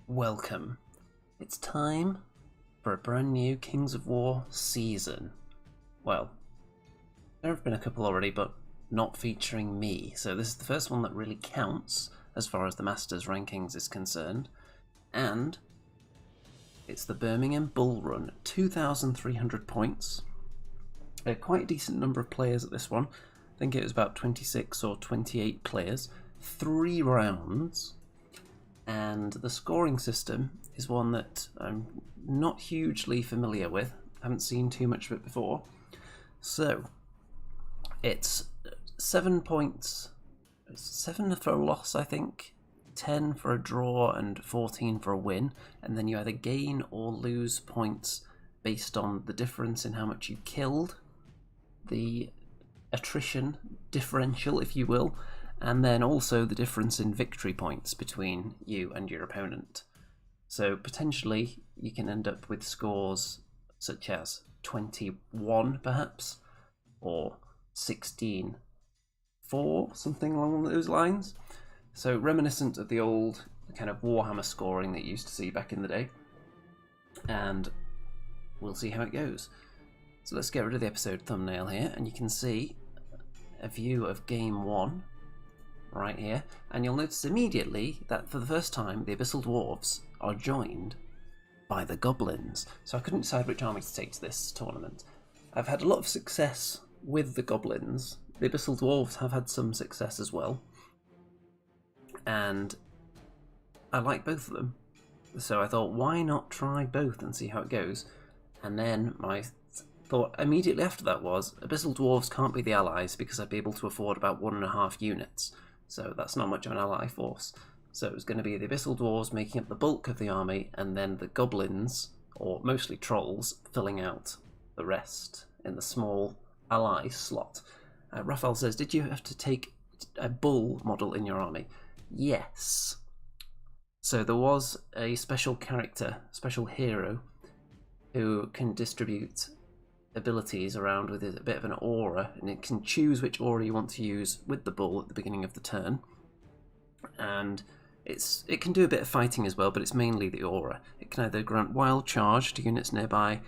Welcome. It's time for a brand new Kings of War season. Well, there have been a couple already, but not featuring me. So this is the first one that really counts as far as the Masters rankings is concerned. And it's the Birmingham Bullrun, 2,300 points. Quite a decent number of players at this one. I think it was about 26 or 28 players. 3 rounds. And the scoring system is one that I'm not hugely familiar with. I haven't seen too much of it before. So, it's 7 points, 7 for a loss I think, 10 for a draw and 14 for a win. And then you either gain or lose points based on the difference in how much you killed, the attrition differential if you will, and then also the difference in victory points between you and your opponent. So potentially you can end up with scores such as 21 perhaps, or 16-4, something along those lines. So reminiscent of the old kind of Warhammer scoring that you used to see back in the day. And we'll see how it goes. So let's get rid of the episode thumbnail here, and you can see a view of game 1 right here, and you'll notice immediately that for the first time the Abyssal Dwarves are joined by the Goblins. So I couldn't decide which army to take to this tournament. I've had a lot of success with the Goblins. The Abyssal Dwarves have had some success as well, and I like both of them. So I thought, why not try both and see how it goes? And then my thought immediately after that was, Abyssal Dwarves can't be the allies because I'd be able to afford about 1.5 units. So that's not much of an ally force. So it was going to be the Abyssal Dwarves making up the bulk of the army, and then the Goblins, or mostly Trolls, filling out the rest in the small ally slot. Raphael says, did you have to take a bull model in your army? Yes. So there was a special character, special hero, who can distribute abilities around with a bit of an aura, and it can choose which aura you want to use with the bull at the beginning of the turn. And it can do a bit of fighting as well, but it's mainly the aura. It can either grant wild charge to units nearby,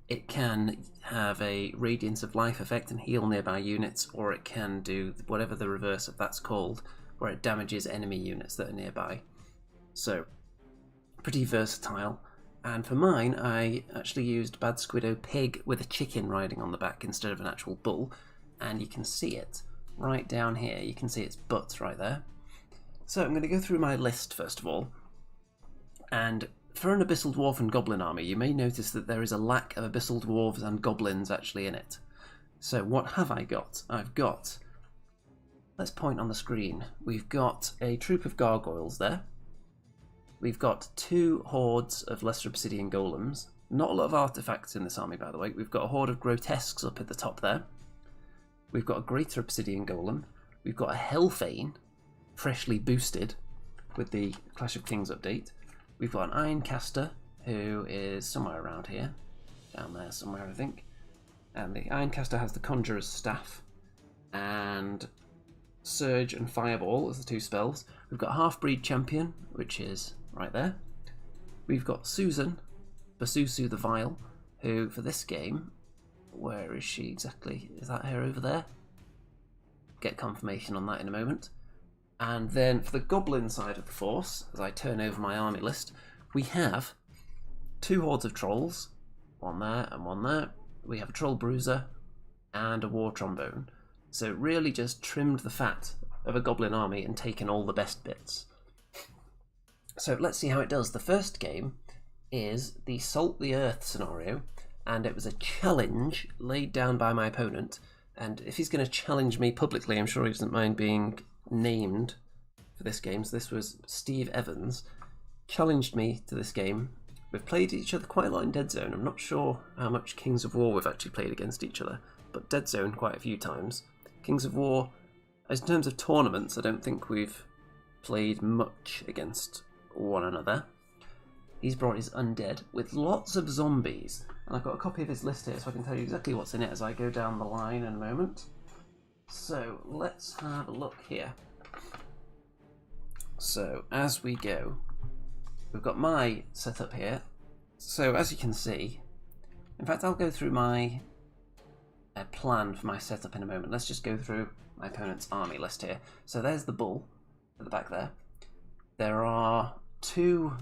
it can have a radiance of life effect and heal nearby units, or it can do whatever the reverse of that's called, where it damages enemy units that are nearby. So pretty versatile. And for mine, I actually used Bad Squiddo Pig with a chicken riding on the back instead of an actual bull. And you can see it right down here. You can see its butt right there. So I'm going to go through my list first of all. And for an Abyssal Dwarf and Goblin army, you may notice that there is a lack of Abyssal Dwarves and Goblins actually in it. So what have I got? I've got, let's point on the screen, we've got a troop of gargoyles there. We've got 2 hordes of lesser obsidian golems. Not a lot of artifacts in this army, by the way. We've got a horde of grotesques up at the top there. We've got a greater obsidian golem. We've got a Hellfane, freshly boosted with the Clash of Kings update. We've got an Ironcaster, who is somewhere around here. Down there somewhere, I think. And the Ironcaster has the Conjurer's Staff. And Surge and Fireball as the 2 spells. We've got Halfbreed Champion, which is right there. We've got Susan, Basusu the Vile, who for this game, where is she exactly? Is that her over there? Get confirmation on that in a moment. And then for the Goblin side of the force, as I turn over my army list, we have 2 hordes of trolls, one there and one there. We have a Troll Bruiser and a War Trombone. So really just trimmed the fat of a Goblin army and taken all the best bits. So let's see how it does. The first game is the Salt the Earth scenario, and it was a challenge laid down by my opponent, and if he's going to challenge me publicly, I'm sure he doesn't mind being named for this game. So this was Steve Evans, challenged me to this game. We've played each other quite a lot in Dead Zone. I'm not sure how much Kings of War we've actually played against each other, but Dead Zone quite a few times. Kings of War, as in terms of tournaments, I don't think we've played much against one another. He's brought his undead with lots of zombies, and I've got a copy of his list here so I can tell you exactly what's in it as I go down the line in a moment. So let's have a look here. So as we go, we've got my setup here. So as you can see, in fact I'll go through my plan for my setup in a moment. Let's just go through my opponent's army list here. So there's the bull at the back there. There are 2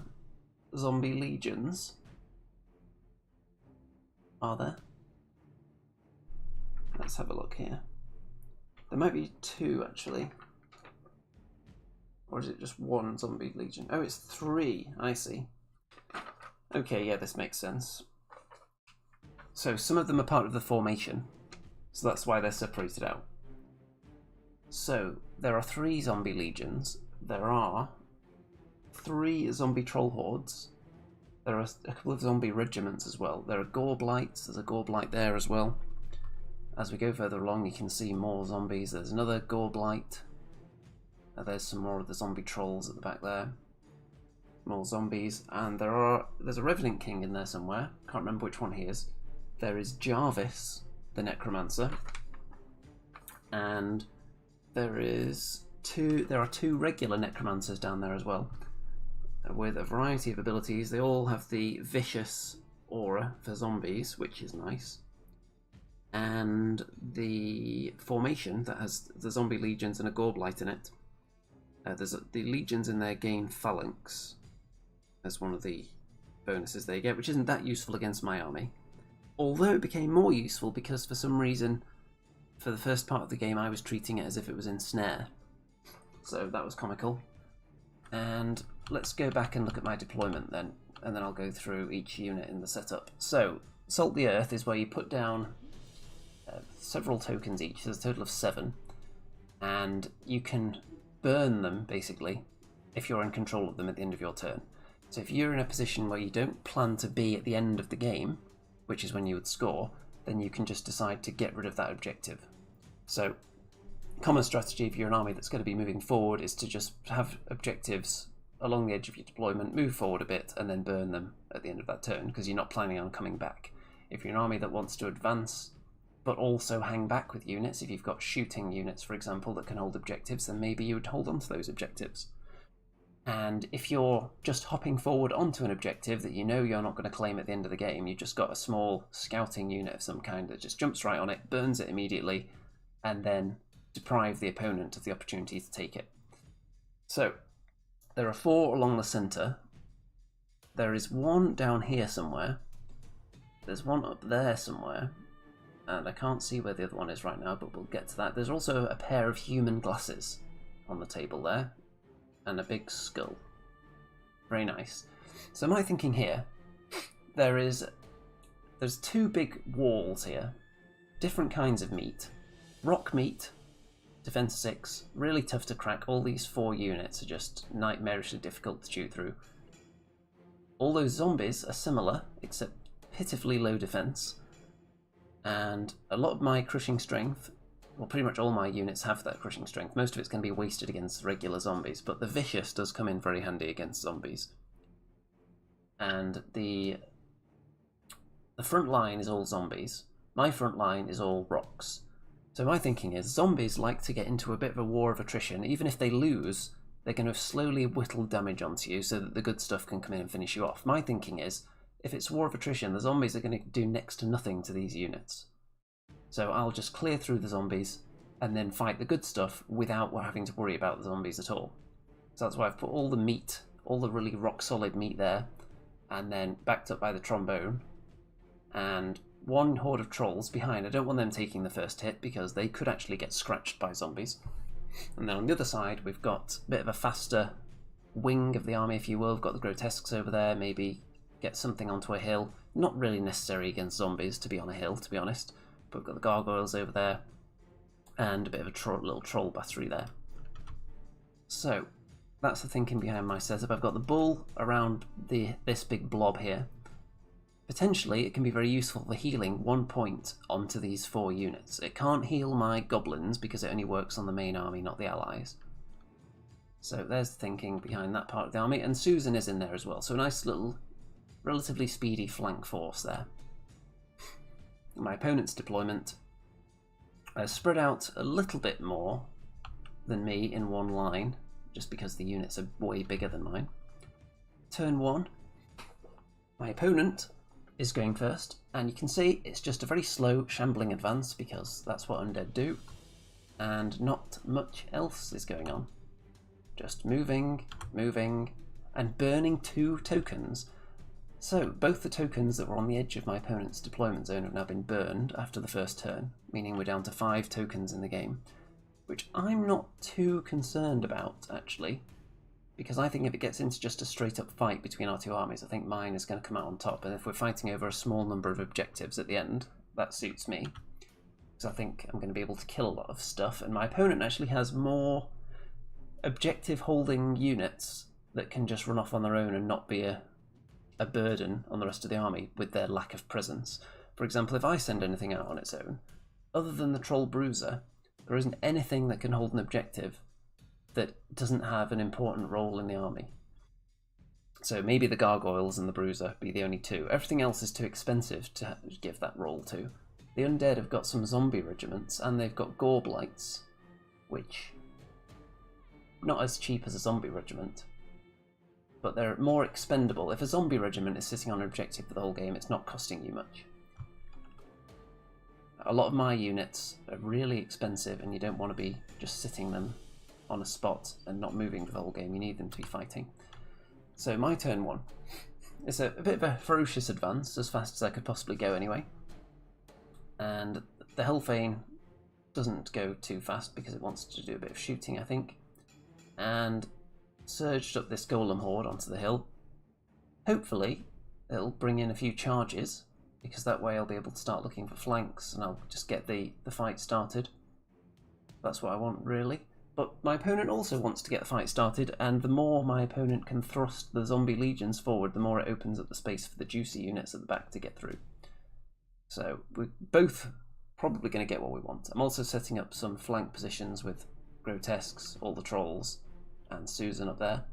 zombie legions. Are there? Let's have a look here. There might be 2 actually. Or is it just 1 zombie legion? Oh, it's 3. I see. Okay, yeah, this makes sense. So some of them are part of the formation. So that's why they're separated out. So there are 3 zombie legions. There are 3 zombie troll hordes. There are a couple of zombie regiments as well. There are Goblites. There's a Goblite there as well. As we go further along, you can see more zombies. There's another Goblite. There's some more of the zombie trolls at the back there. More zombies. And there's a Revenant King in there somewhere. Can't remember which one he is. There is Jarvis, the Necromancer. And there are 2 regular Necromancers down there as well, with a variety of abilities. They all have the vicious aura for zombies, which is nice. And the formation that has the zombie legions and a Goblite in it. The legions in there gain phalanx as one of the bonuses they get, which isn't that useful against my army. Although it became more useful because for some reason, for the first part of the game, I was treating it as if it was in snare. So that was comical. And let's go back and look at my deployment then, and then I'll go through each unit in the setup. So, Salt the Earth is where you put down several tokens each. There's a total of 7. And you can burn them, basically, if you're in control of them at the end of your turn. So if you're in a position where you don't plan to be at the end of the game, which is when you would score, then you can just decide to get rid of that objective. So, common strategy if you're an army that's going to be moving forward is to just have objectives along the edge of your deployment, move forward a bit, and then burn them at the end of that turn, because you're not planning on coming back. If you're an army that wants to advance, but also hang back with units, if you've got shooting units, for example, that can hold objectives, then maybe you would hold on to those objectives. And if you're just hopping forward onto an objective that you know you're not going to claim at the end of the game, you've just got a small scouting unit of some kind that just jumps right on it, burns it immediately, and then deprive the opponent of the opportunity to take it. So, there are 4 along the centre. There is 1 down here somewhere. There's 1 up there somewhere. And I can't see where the other one is right now, but we'll get to that. There's also a pair of human glasses on the table there. And a big skull. Very nice. So my thinking here, there's 2 big walls here. Different kinds of meat. Rock meat, defense 6, really tough to crack. All these 4 units are just nightmarishly difficult to chew through. All those zombies are similar, except pitifully low defense. And a lot of my crushing strength, well, pretty much all my units have that crushing strength. Most of it's going to be wasted against regular zombies, but the vicious does come in very handy against zombies. And the front line is all zombies. My front line is all rocks. So my thinking is, zombies like to get into a bit of a war of attrition. Even if they lose, they're going to slowly whittle damage onto you so that the good stuff can come in and finish you off. My thinking is, if it's war of attrition, the zombies are going to do next to nothing to these units. So I'll just clear through the zombies and then fight the good stuff without having to worry about the zombies at all. So that's why I've put all the meat, all the really rock solid meat there, and then backed up by the trombone, and 1 horde of trolls behind. I don't want them taking the first hit because they could actually get scratched by zombies. And then on the other side we've got a bit of a faster wing of the army, if you will. We've got the Grotesques over there, maybe get something onto a hill. Not really necessary against zombies to be on a hill, to be honest. But we've got the Gargoyles over there, and a bit of a little troll battery there. So, that's the thinking behind my setup. I've got the bull around this big blob here. Potentially, it can be very useful for healing 1 point onto these 4 units. It can't heal my goblins because it only works on the main army, not the allies. So there's the thinking behind that part of the army, and Susan is in there as well. So a nice little, relatively speedy flank force there. My opponent's deployment spread out a little bit more than me in 1 line, just because the units are way bigger than mine. turn 1. My opponent is going first, and you can see it's just a very slow shambling advance because that's what undead do, and not much else is going on. Just moving, and burning 2 tokens. So both the tokens that were on the edge of my opponent's deployment zone have now been burned after the first turn, meaning we're down to 5 tokens in the game, which I'm not too concerned about actually, because I think if it gets into just a straight up fight between our 2 armies, I think mine is going to come out on top, and if we're fighting over a small number of objectives at the end, that suits me, because I think I'm going to be able to kill a lot of stuff, and my opponent actually has more objective holding units that can just run off on their own and not be a burden on the rest of the army with their lack of presence. For example, if I send anything out on its own, other than the Troll Bruiser, there isn't anything that can hold an objective that doesn't have an important role in the army. So maybe the Gargoyles and the Bruiser be the only 2. Everything else is too expensive to give that role to. The undead have got some zombie regiments, and they've got Goblites, which not as cheap as a zombie regiment, but they're more expendable. If a zombie regiment is sitting on an objective for the whole game, it's not costing you much. A lot of my units are really expensive, and you don't want to be just sitting them on a spot and not moving for the whole game. You need them to be fighting. So my turn 1. It's a bit of a ferocious advance, as fast as I could possibly go anyway. And the Hellfane doesn't go too fast because it wants to do a bit of shooting, I think. And surged up this Golem Horde onto the hill. Hopefully it'll bring in a few charges, because that way I'll be able to start looking for flanks and I'll just get the fight started. That's what I want, really. But my opponent also wants to get the fight started, and the more my opponent can thrust the zombie legions forward, the more it opens up the space for the juicy units at the back to get through. So we're both probably going to get what we want. I'm also setting up some flank positions with Grotesques, all the trolls, and Susan up there.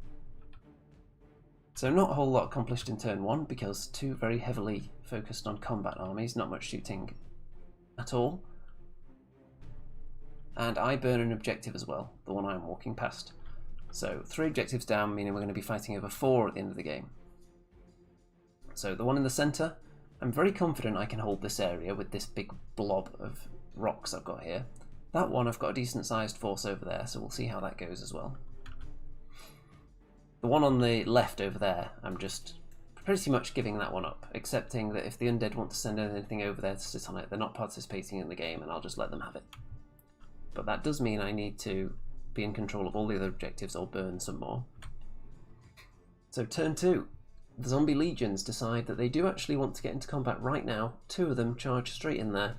So not a whole lot accomplished in turn 1, because 2 very heavily focused on combat armies, not much shooting at all. And I burn an objective as well, the one I'm walking past. So 3 objectives down, meaning we're going to be fighting over 4 at the end of the game. So the one in the centre, I'm very confident I can hold this area with this big blob of rocks I've got here. That one I've got a decent sized force over there, so we'll see how that goes as well. The one on the left over there, I'm just pretty much giving that one up, accepting that if the undead want to send anything over there to sit on it, they're not participating in the game, and I'll just let them have it. But that does mean I need to be in control of all the other objectives or burn some more. So turn 2. The zombie legions decide that they do actually want to get into combat right now. 2 of them charge straight in there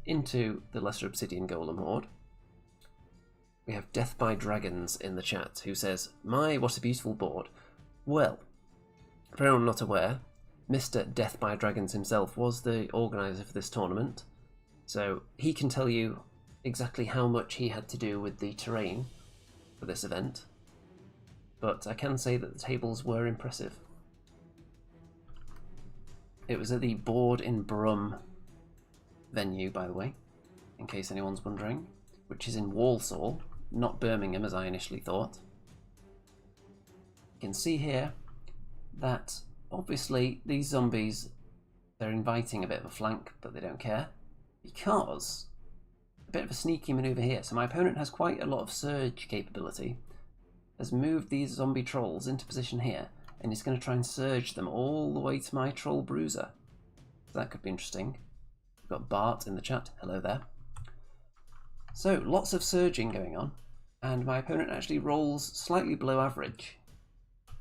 into the Lesser Obsidian Golem Horde. We have Death by Dragons in the chat, who says, "My, what a beautiful board." Well, for anyone not aware, Mr. Death by Dragons himself was the organiser for this tournament, so he can tell you exactly how much he had to do with the terrain for this event, but I can say that the tables were impressive. It was at the Board in Brum venue, by the way, in case anyone's wondering, which is in Walsall, not Birmingham as I initially thought. You can see here that obviously these zombies, they're inviting a bit of a flank, but they don't care, because a bit of a sneaky manoeuvre here. So my opponent has quite a lot of surge capability, has moved these zombie trolls into position here, and is going to try and surge them all the way to my Troll Bruiser. So that could be interesting. We've got Bart in the chat, hello there. So lots of surging going on, and my opponent actually rolls slightly below average,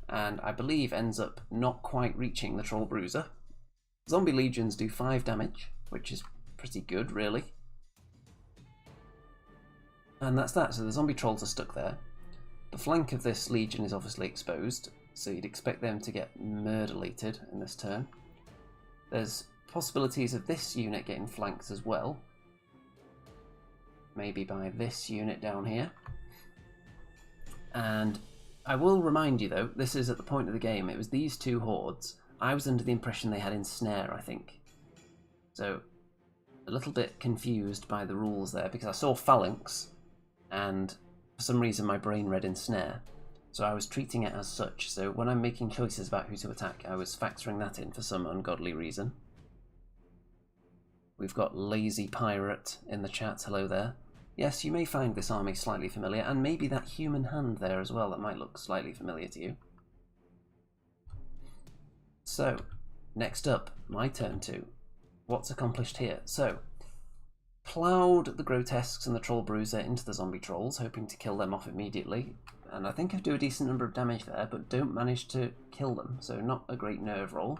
and I believe ends up not quite reaching the Troll Bruiser. Zombie legions do 5 damage, which is pretty good, really. And that's that, so the zombie trolls are stuck there. The flank of this legion is obviously exposed, so you'd expect them to get murder-lated in this turn. There's possibilities of this unit getting flanked as well. Maybe by this unit down here. And I will remind you though, this is at the point of the game, it was these 2 hordes. I was under the impression they had ensnare, I think. So, a little bit confused by the rules there, because I saw phalanx, and for some reason my brain read ensnare. So I was treating it as such. So when I'm making choices about who to attack, I was factoring that in for some ungodly reason. We've got Lazy Pirate in the chat. Hello there. Yes, you may find this army slightly familiar, and maybe that human hand there as well that might look slightly familiar to you. So, next up, my turn 2. What's accomplished here? So, ploughed the Grotesques and the Troll Bruiser into the zombie trolls, hoping to kill them off immediately. And I think I do a decent number of damage there, but don't manage to kill them, so not a great nerve roll.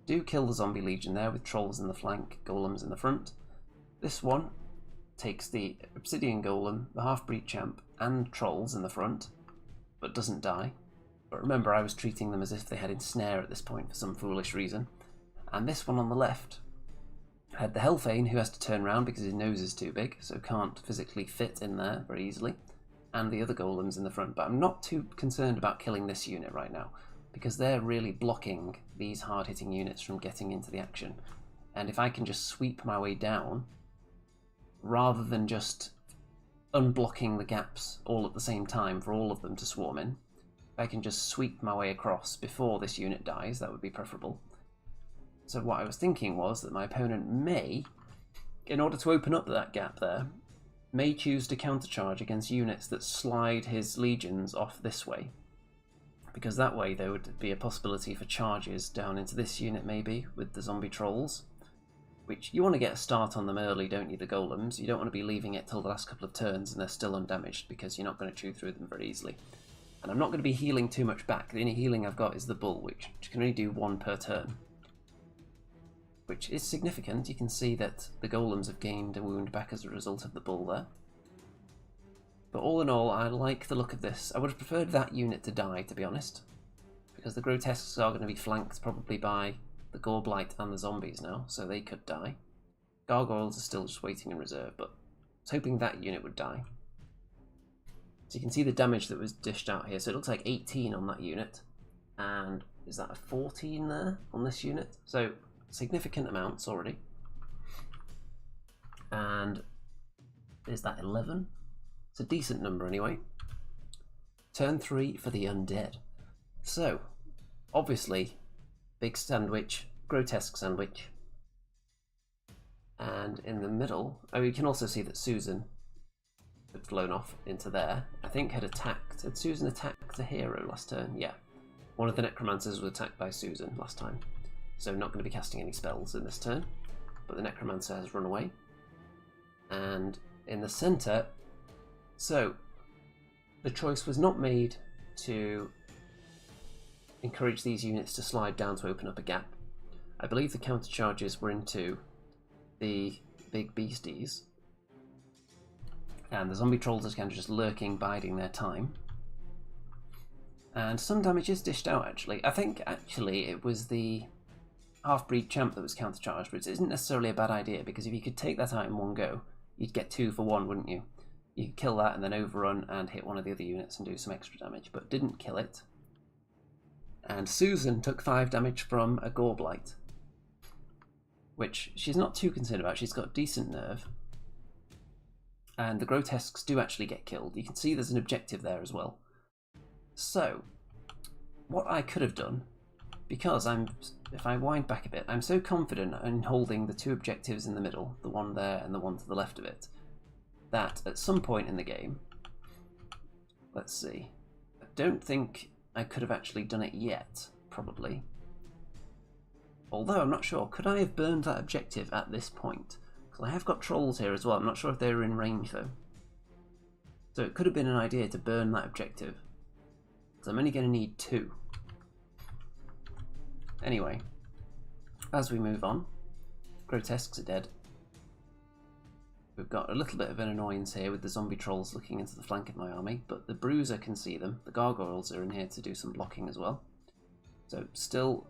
Do kill the zombie legion there with trolls in the flank, golems in the front. This one takes the Obsidian Golem, the Halfbreed Champ, and trolls in the front, but doesn't die. But remember, I was treating them as if they had ensnare at this point for some foolish reason. And this one on the left had the Hellfane, who has to turn around because his nose is too big, so can't physically fit in there very easily, and the other golems in the front. But I'm not too concerned about killing this unit right now, because they're really blocking these hard-hitting units from getting into the action. And if I can just sweep my way down, rather than just unblocking the gaps all at the same time for all of them to swarm in, if I can just sweep my way across before this unit dies, that would be preferable. So what I was thinking was that my opponent may, in order to open up that gap there, may choose to countercharge against units that slide his legions off this way. Because that way there would be a possibility for charges down into this unit maybe, with the zombie trolls. Which, you want to get a start on them early, don't you, the golems? You don't want to be leaving it till the last couple of turns and they're still undamaged, because you're not going to chew through them very easily. And I'm not going to be healing too much back. The only healing I've got is the bull, which can only do 1 per turn. Which is significant. You can see that the golems have gained a wound back as a result of the bull there. But all in all, I like the look of this. I would have preferred that unit to die, to be honest, because the Grotesques are going to be flanked probably by the Gorblight and the zombies now, so they could die. Gargoyles are still just waiting in reserve, but I was hoping that unit would die. So you can see the damage that was dished out here. So it looks like 18 on that unit, and is that a 14 there on this unit? So significant amounts already. And is that 11? It's a decent number anyway. Turn 3 for the undead. So, obviously, big sandwich, grotesque sandwich. And in the middle, oh, you can also see that Susan had flown off into there. I think had Susan attacked a hero last turn? Yeah. One of the necromancers was attacked by Susan last time. So not going to be casting any spells in this turn. But the necromancer has run away. And in the centre, so the choice was not made to encourage these units to slide down to open up a gap. I believe the counter charges were into the big beasties, and the zombie trolls are kind of just lurking, biding their time. And some damage is dished out actually. I think actually it was the Halfbreed Champ that was countercharged, which isn't necessarily a bad idea, because if you could take that out in one go, you'd get 2 for 1, wouldn't you? You could kill that and then overrun and hit one of the other units and do some extra damage, but didn't kill it. And Susan took 5 damage from a Gorblight, which she's not too concerned about. She's got decent nerve. And the Grotesques do actually get killed. You can see there's an objective there as well. So, what I could have done, because if I wind back a bit, I'm so confident in holding the 2 objectives in the middle, the one there and the one to the left of it, that at some point in the game, let's see, I don't think I could have actually done it yet, probably. Although I'm not sure, could I have burned that objective at this point? Because I have got trolls here as well, I'm not sure if they were in range though. So it could have been an idea to burn that objective. So I'm only going to need 2. Anyway, as we move on, Grotesques are dead. We've got a little bit of an annoyance here with the zombie trolls looking into the flank of my army, but the Bruiser can see them. The Gargoyles are in here to do some blocking as well. So still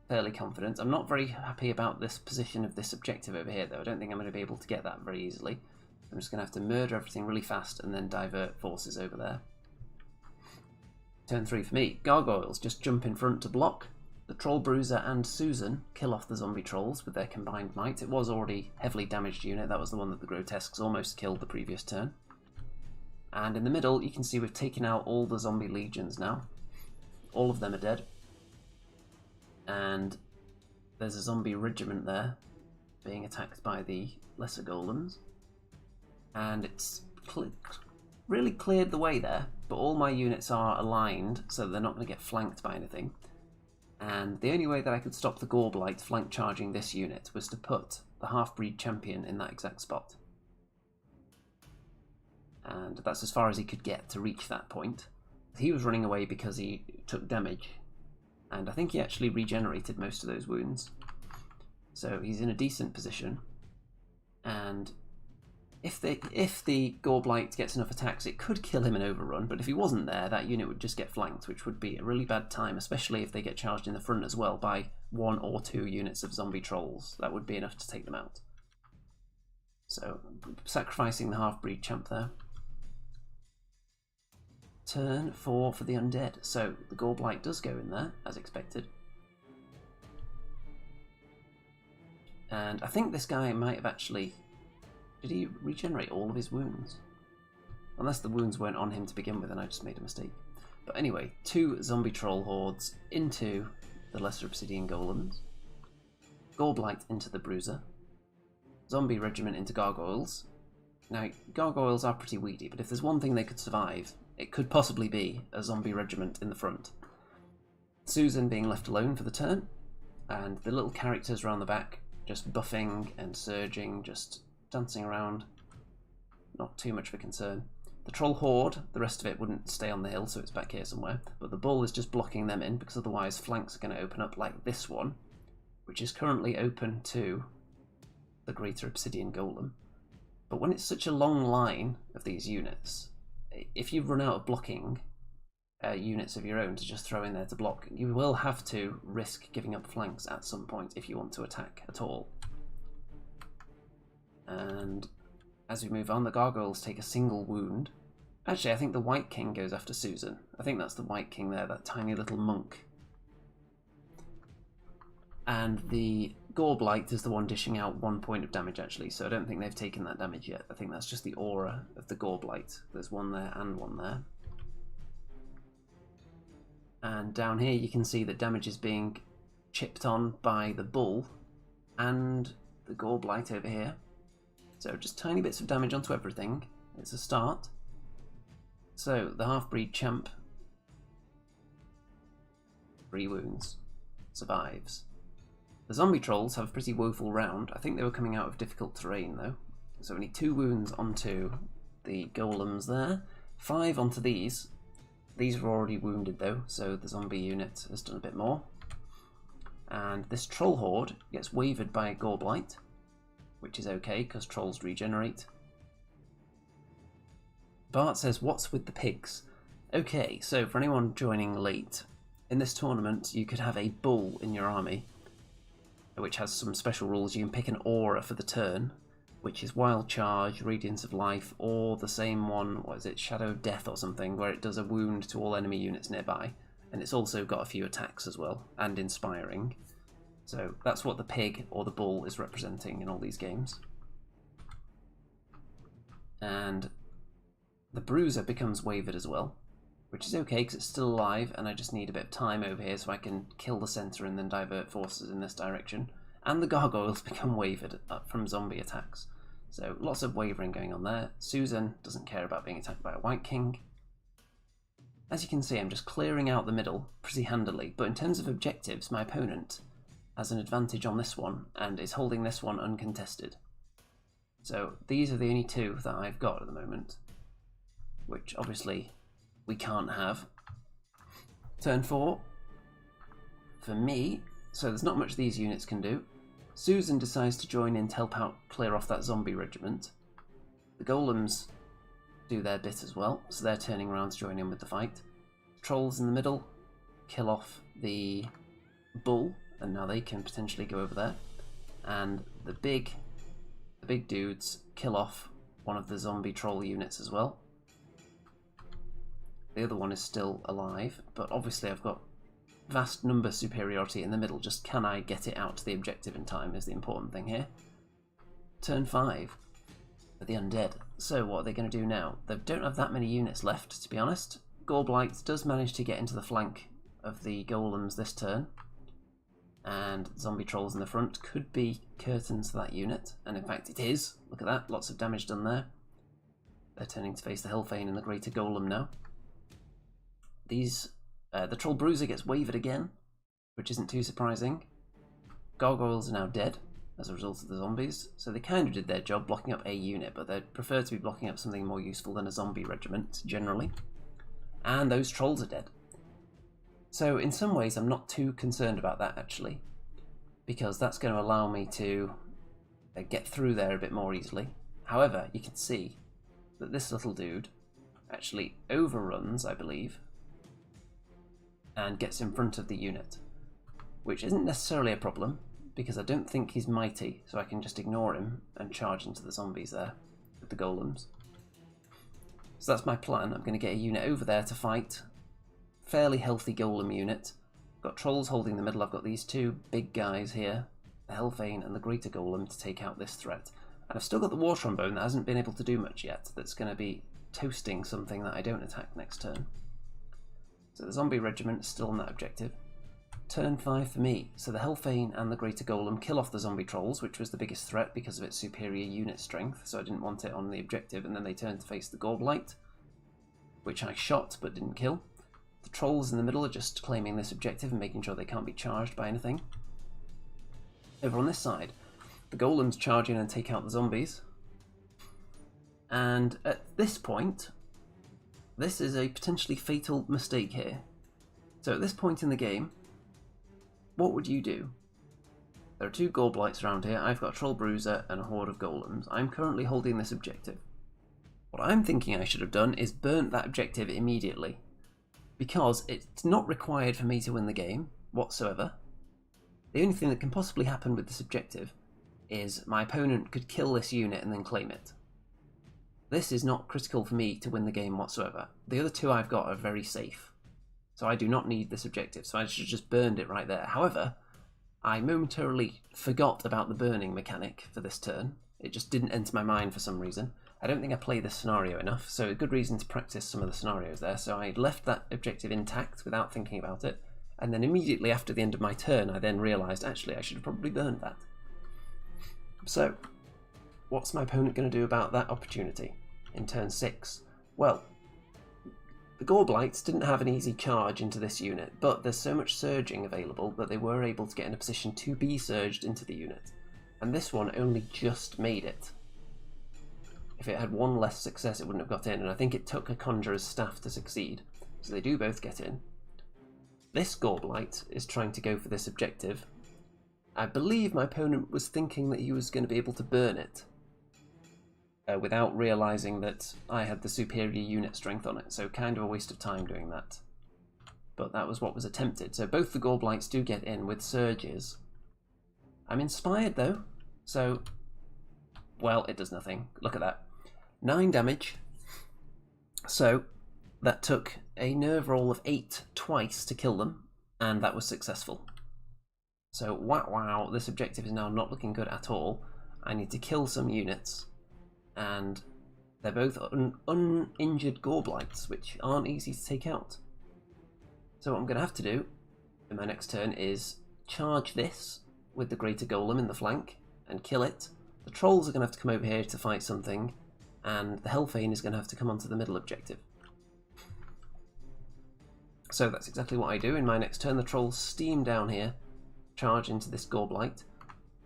fairly confident. I'm not very happy about this position of this objective over here though. I don't think I'm going to be able to get that very easily. I'm just going to have to murder everything really fast and then divert forces over there. Turn 3 for me. Gargoyles just jump in front to block. The Troll Bruiser and Susan kill off the zombie trolls with their combined might. It was already heavily damaged unit. That was the one that the Grotesques almost killed the previous turn. And in the middle, you can see we've taken out all the zombie legions now. All of them are dead. And there's a zombie regiment there being attacked by the lesser golems. And it's really cleared the way there, but all my units are aligned so they're not going to get flanked by anything. And the only way that I could stop the Gorblight flank charging this unit was to put the Halfbreed Champion in that exact spot. And that's as far as he could get to reach that point. He was running away because he took damage, and I think he actually regenerated most of those wounds. So he's in a decent position, and if the Gorblight gets enough attacks, it could kill him and overrun, but if he wasn't there, that unit would just get flanked, which would be a really bad time, especially if they get charged in the front as well by 1 or 2 units of zombie trolls. That would be enough to take them out. So, sacrificing the Halfbreed Champ there. Turn 4 for the undead. So, the Gorblight does go in there, as expected. And I think this guy might have actually... Did he regenerate all of his wounds? Unless the wounds weren't on him to begin with and I just made a mistake. But anyway, 2 zombie troll hordes into the lesser obsidian golems. Gorblight into the Bruiser. Zombie regiment into gargoyles. Now, gargoyles are pretty weedy, but if there's one thing they could survive, it could possibly be a zombie regiment in the front. Susan being left alone for the turn, and the little characters around the back just buffing and surging, just dancing around. Not too much of a concern. The Troll Horde, the rest of it wouldn't stay on the hill, so it's back here somewhere, but the Bull is just blocking them in, because otherwise flanks are going to open up like this one, which is currently open to the Greater Obsidian Golem. But when it's such a long line of these units, if you run out of blocking units of your own to just throw in there to block, you will have to risk giving up flanks at some point if you want to attack at all. And as we move on, the gargoyles take a single wound. Actually, I think the White King goes after Susan. I think that's the White King there, that tiny little monk. And the Gorblight is the one dishing out 1 point of damage, actually, so I don't think they've taken that damage yet. I think that's just the aura of the Gorblight. There's one there and one there. And down here you can see that damage is being chipped on by the Bull and the Gorblight over here. So just tiny bits of damage onto everything. It's a start. So the Halfbreed Champ, 3 wounds, survives. The zombie trolls have a pretty woeful round. I think they were coming out of difficult terrain though. So only 2 wounds onto the golems there. 5 onto these. These were already wounded though, so the zombie unit has done a bit more. And this Troll Horde gets wavered by a Gorblight, which is okay because trolls regenerate. Bart says, what's with the pigs? Okay, so for anyone joining late, in this tournament you could have a bull in your army, which has some special rules. You can pick an aura for the turn, which is Wild Charge, Radiance of Life, or the same one, what is it, Shadow Death or something, where it does a wound to all enemy units nearby. And it's also got a few attacks as well, and Inspiring. So that's what the pig or the bull is representing in all these games. And the Bruiser becomes wavered as well, which is okay because it's still alive, and I just need a bit of time over here so I can kill the centre and then divert forces in this direction. And the gargoyles become wavered from zombie attacks. So lots of wavering going on there. Susan doesn't care about being attacked by a White King. As you can see, I'm just clearing out the middle pretty handily, but in terms of objectives, my opponent has an advantage on this one and is holding this one uncontested. So these are the only 2 that I've got at the moment, which obviously we can't have. Turn 4 for me, so there's not much these units can do. Susan decides to join in to help out clear off that zombie regiment. The golems do their bit as well, so they're turning around to join in with the fight. Trolls in the middle kill off the bull, and now they can potentially go over there. And the big dudes kill off one of the zombie troll units as well. The other one is still alive, but obviously I've got vast number superiority in the middle. Just can I get it out to the objective in time is the important thing here. Turn 5. The the undead. So what are they going to do now? They don't have that many units left, to be honest. Goreblight does manage to get into the flank of the golems this turn, and zombie trolls in the front could be curtains to that unit, and in fact it is. Look at that, lots of damage done there. They're turning to face the Hellfane and the greater golem now. The troll Bruiser gets wavered again, which isn't too surprising. Gargoyles are now dead as a result of the zombies, so they kind of did their job blocking up a unit, but they'd prefer to be blocking up something more useful than a zombie regiment, generally. And those trolls are dead. So in some ways I'm not too concerned about that, actually, because that's going to allow me to get through there a bit more easily. However, you can see that this little dude actually overruns, I believe, and gets in front of the unit, which isn't necessarily a problem, because I don't think he's mighty, so I can just ignore him and charge into the zombies there with the golems. So that's my plan. I'm going to get a unit over there to fight. Fairly healthy golem unit. I've got trolls holding the middle. I've got these two big guys here, the Hellfane and the greater golem, to take out this threat. And I've still got the war trombone that hasn't been able to do much yet, that's going to be toasting something that I don't attack next turn. So the zombie regiment is still on that objective. Turn 5 for me. So the Hellfane and the greater golem kill off the zombie trolls, which was the biggest threat because of its superior unit strength, so I didn't want it on the objective, and then they turn to face the Goreblight, which I shot but didn't kill. The trolls in the middle are just claiming this objective and making sure they can't be charged by anything. Over on this side, the golems charge in and take out the zombies. And at this point, this is a potentially fatal mistake here. So at this point in the game, what would you do? There are two Goreblights around here. I've got a Troll Bruiser and a horde of golems. I'm currently holding this objective. What I'm thinking I should have done is burnt that objective immediately, because it's not required for me to win the game whatsoever. The only thing that can possibly happen with this objective is my opponent could kill this unit and then claim it. This is not critical for me to win the game whatsoever. The other two I've got are very safe, so I do not need this objective, so I should have just burned it right there. However, I momentarily forgot about the burning mechanic for this turn. It just didn't enter my mind for some reason. I don't think I played this scenario enough, so a good reason to practice some of the scenarios there. So I left that objective intact without thinking about it, and then immediately after the end of my turn I then realised, actually, I should have probably burned that. So, what's my opponent going to do about that opportunity in turn 6? Well, the Goreblights didn't have an easy charge into this unit, but there's so much surging available that they were able to get in a position to be surged into the unit, and this one only just made it. If it had one less success, it wouldn't have got in, and I think it took a Conjurer's staff to succeed. So they do both get in. This Goreblight is trying to go for this objective. I believe my opponent was thinking that he was going to be able to burn it without realising that I had the superior unit strength on it, so kind of a waste of time doing that. But that was what was attempted. So both the Goreblights do get in with surges. I'm inspired though, so, well, it does nothing. Look at that. 9 damage, so that took a nerve roll of 8 twice to kill them, and that was successful. So wow, this objective is now not looking good at all. I need to kill some units, and they're both uninjured Goreblights, which aren't easy to take out. So what I'm going to have to do in my next turn is charge this with the greater golem in the flank and kill it. The trolls are going to have to come over here to fight something, and the Hellfane is going to have to come onto the middle objective. So that's exactly what I do. In my next turn, the trolls steam down here, charge into this Goreblight.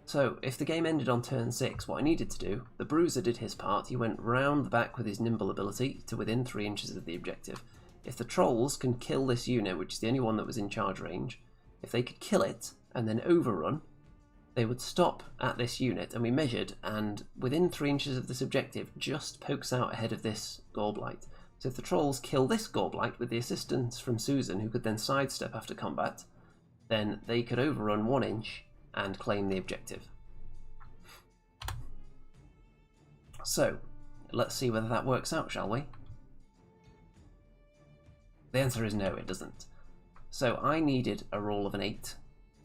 So if the game ended on turn 6, what I needed to do, the Bruiser did his part. He went round the back with his nimble ability to within 3 inches of the objective. If the trolls can kill this unit, which is the only one that was in charge range, if they could kill it and then overrun, they would stop at this unit, and we measured, and within 3 inches of this objective just pokes out ahead of this Goreblight. So if the trolls kill this Goreblight with the assistance from Susan, who could then sidestep after combat, then they could overrun 1 inch and claim the objective. So, let's see whether that works out, shall we? The answer is no, it doesn't. So I needed a roll of an 8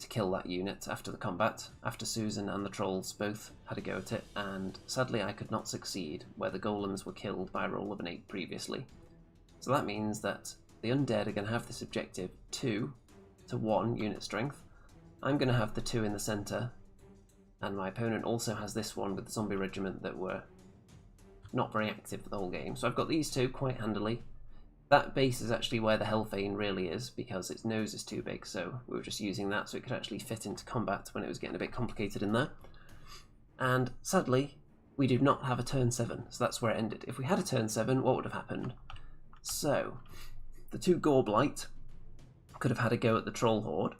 to kill that unit after the combat, after Susan and the trolls both had a go at it, and sadly I could not succeed where the golems were killed by a roll of an 8 previously. So that means that the undead are going to have this objective 2 to 1 unit strength. I'm going to have the 2 in the centre, and my opponent also has this one with the zombie regiment that were not very active for the whole game. So I've got these 2 quite handily. That base is actually where the Hellfane really is, because its nose is too big, so we were just using that so it could actually fit into combat when it was getting a bit complicated in there. And sadly, we do not have a turn 7, so that's where it ended. If we had a turn 7, what would have happened? So, the 2 Gorblight could have had a go at the Troll Horde.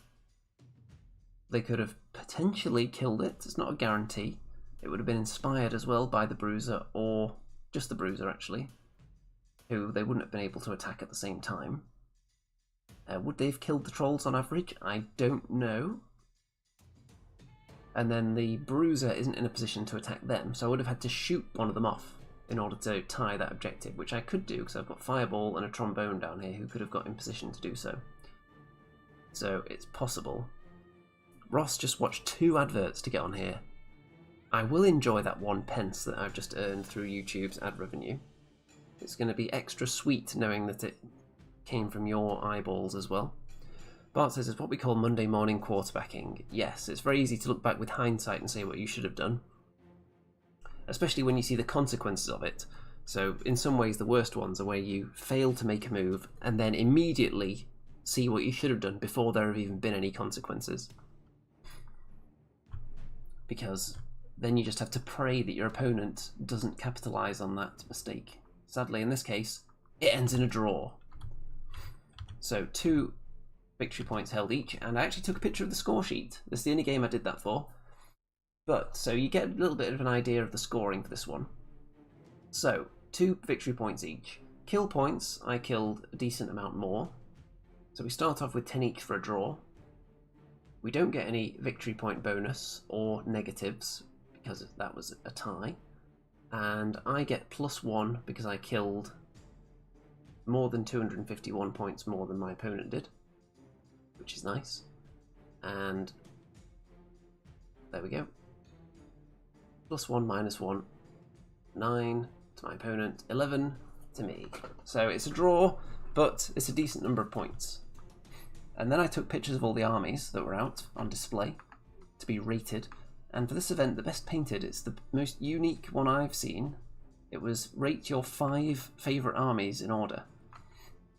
They could have potentially killed it, it's not a guarantee. It would have been inspired as well by the Bruiser, or just the Bruiser actually, who they wouldn't have been able to attack at the same time. Would they have killed the trolls on average? I don't know. And then the Bruiser isn't in a position to attack them, so I would have had to shoot one of them off in order to tie that objective, which I could do because I've got Fireball and a Trombone down here who could have got in position to do so. So it's possible. Ross just watched 2 adverts to get on here. I will enjoy that 1 pence that I've just earned through YouTube's ad revenue. It's going to be extra sweet knowing that it came from your eyeballs as well. Bart says it's what we call Monday morning quarterbacking. Yes, it's very easy to look back with hindsight and say what you should have done, especially when you see the consequences of it. So in some ways the worst ones are where you fail to make a move and then immediately see what you should have done before there have even been any consequences. Because then you just have to pray that your opponent doesn't capitalise on that mistake. Sadly, in this case, it ends in a draw. So 2 victory points held each, and I actually took a picture of the score sheet. This is the only game I did that for. But, so you get a little bit of an idea of the scoring for this one. So, 2 victory points each. Kill points, I killed a decent amount more. So we start off with 10 each for a draw. We don't get any victory point bonus or negatives, because that was a tie. And I get +1 because I killed more than 251 points more than my opponent did, which is nice. And there we go. +1, -1, 9 to my opponent, 11 to me. So it's a draw, but it's a decent number of points. And then I took pictures of all the armies that were out on display to be rated. And for this event, the best painted, it's the most unique one I've seen. It was rate your 5 favourite armies in order.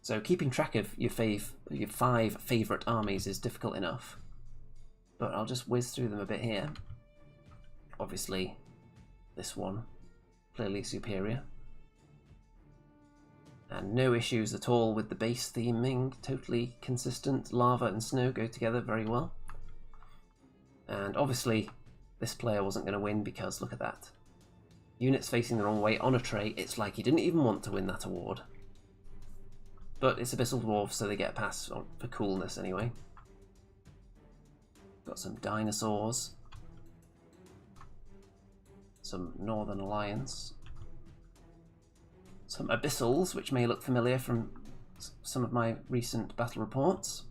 So keeping track of your 5 favourite armies is difficult enough. But I'll just whiz through them a bit here. Obviously, this one, clearly superior. And no issues at all with the base theming, totally consistent. Lava and snow go together very well. And obviously, this player wasn't going to win because look at that. Units facing the wrong way on a tray, it's like he didn't even want to win that award. But it's Abyssal Dwarf, so they get a pass for coolness anyway. Got some dinosaurs. Some Northern Alliance. Some Abyssals, which may look familiar from some of my recent battle reports.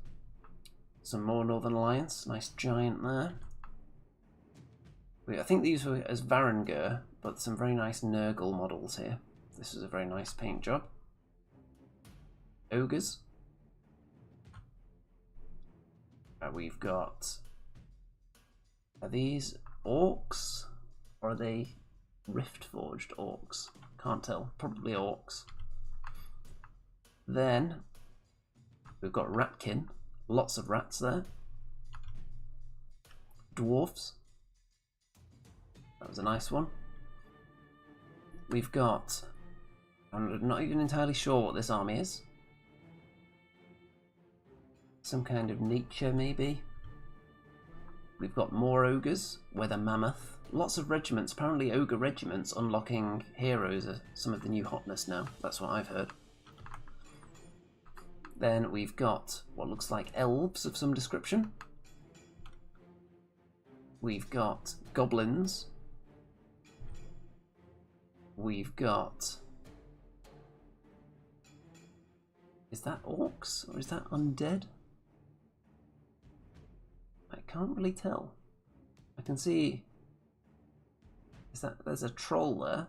Some more Northern Alliance, nice giant there. I think these were as Varangur, but some very nice Nurgle models here. This is a very nice paint job. Ogres. We've got... Are these orcs? Or are they rift-forged orcs? Can't tell. Probably orcs. Then we've got Ratkin. Lots of rats there. Dwarfs. That was a nice one. We've got... I'm not even entirely sure what this army is. Some kind of nature, maybe. We've got more ogres, Weather Mammoth. Lots of regiments. Apparently ogre regiments unlocking heroes are some of the new hotness now. That's what I've heard. Then we've got what looks like elves of some description. We've got goblins. We've got... Is that orcs or is that undead? I can't really tell. I can see... there's a troll there?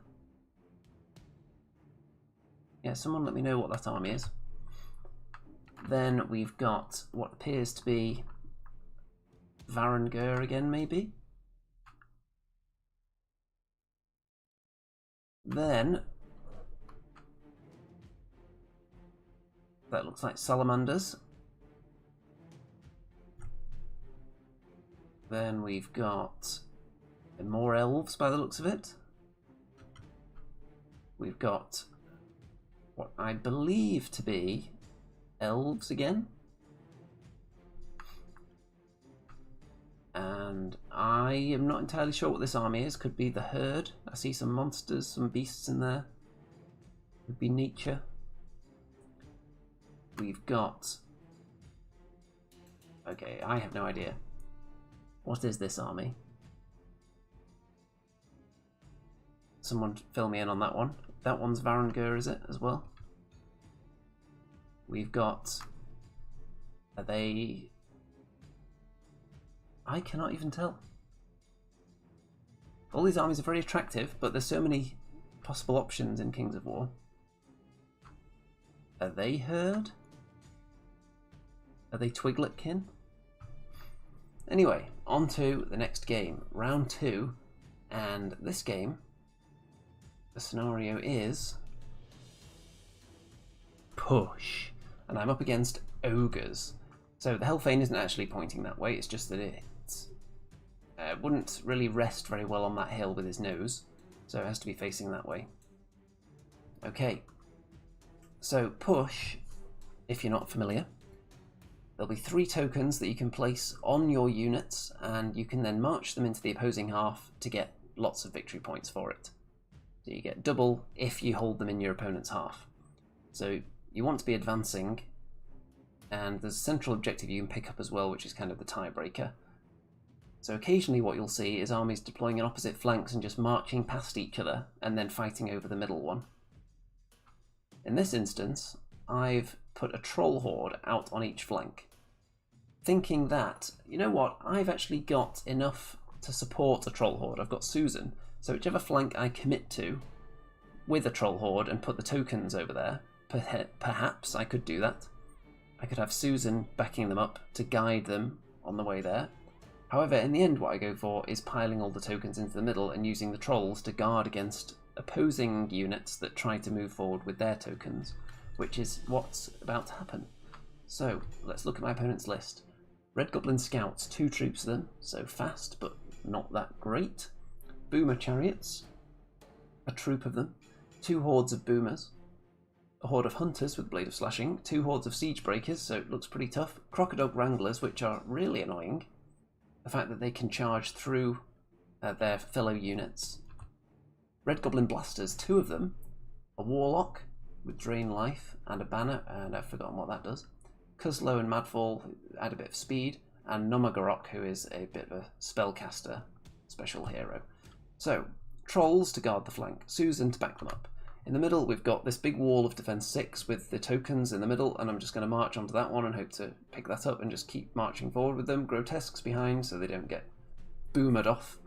Yeah, someone let me know what that army is. Then we've got what appears to be Varangur again, maybe? Then that looks like salamanders. Then we've got more elves by the looks of it. We've got what I believe to be elves again. And I am not entirely sure what this army is. Could be the herd. I see some monsters, some beasts in there. Could be nature. We've got... okay, I have no idea. What is this army? Someone fill me in on that one. That one's Varangur, is it, as well? We've got... are they... I cannot even tell. All these armies are very attractive, but there's so many possible options in Kings of War. Are they herd? Are they Twigletkin? Anyway, on to the next game, round 2, and this game, the scenario is push, and I'm up against Ogres. So the Hellfane isn't actually pointing that way, it's just that it wouldn't really rest very well on that hill with his nose, so it has to be facing that way. Okay, so push, if you're not familiar, there'll be 3 tokens that you can place on your units, and you can then march them into the opposing half to get lots of victory points for it. So you get double if you hold them in your opponent's half. So you want to be advancing, and there's a central objective you can pick up as well, which is kind of the tiebreaker. So occasionally what you'll see is armies deploying in opposite flanks and just marching past each other and then fighting over the middle one. In this instance, I've put a Troll Horde out on each flank, thinking that, you know what, I've actually got enough to support a Troll Horde. I've got Susan, so whichever flank I commit to with a Troll Horde and put the tokens over there, perhaps I could do that. I could have Susan backing them up to guide them on the way there. However, in the end what I go for is piling all the tokens into the middle and using the trolls to guard against opposing units that try to move forward with their tokens, which is what's about to happen. So, let's look at my opponent's list. Red Goblin Scouts, 2 troops of them, so fast, but not that great. Boomer Chariots, a troop of them. 2 hordes of Boomers. A horde of Hunters with Blade of Slashing. 2 hordes of Siege Breakers, so it looks pretty tough. Crocodile Wranglers, which are really annoying. The fact that they can charge through their fellow units. Red Goblin Blasters, 2 of them. A Warlock with Drain Life and a banner, and I've forgotten what that does. Cuslow and Madfall add a bit of speed, and Numagarok, who is a bit of a spellcaster, special hero. So, Trolls to guard the flank, Susan to back them up. In the middle we've got this big wall of defense 6 with the tokens in the middle, and I'm just going to march onto that one and hope to pick that up and just keep marching forward with them. Grotesques behind so they don't get boomered off.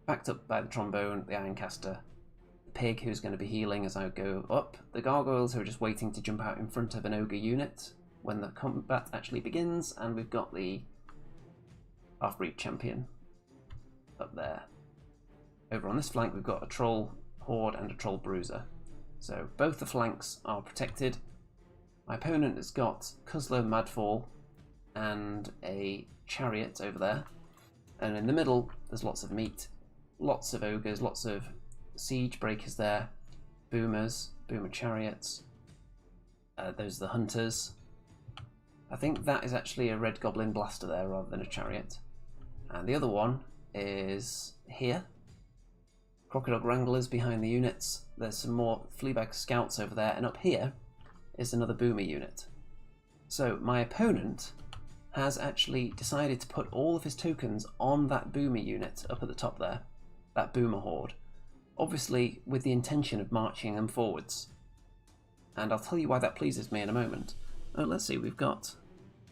Backed up by the Trombone, the Ironcaster, the Pig who's going to be healing as I go up, the Gargoyles who are just waiting to jump out in front of an Ogre unit when the combat actually begins, and we've got the Halfbreed Champion up there. Over on this flank we've got a Troll Horde and a Troll Bruiser. So both the flanks are protected. My opponent has got Cuslow, Madfall and a Chariot over there. And in the middle there's lots of meat, lots of Ogres, lots of Siege Breakers there, Boomers, Boomer Chariots, those are the Hunters. I think that is actually a Red Goblin Blaster there rather than a Chariot. And the other one is here. Crocodile Wranglers behind the units. There's some more Fleabag Scouts over there, and up here is another Boomer unit. So my opponent has actually decided to put all of his tokens on that Boomer unit up at the top there, that Boomer Horde, obviously with the intention of marching them forwards. And I'll tell you why that pleases me in a moment. Oh, let's see, we've got...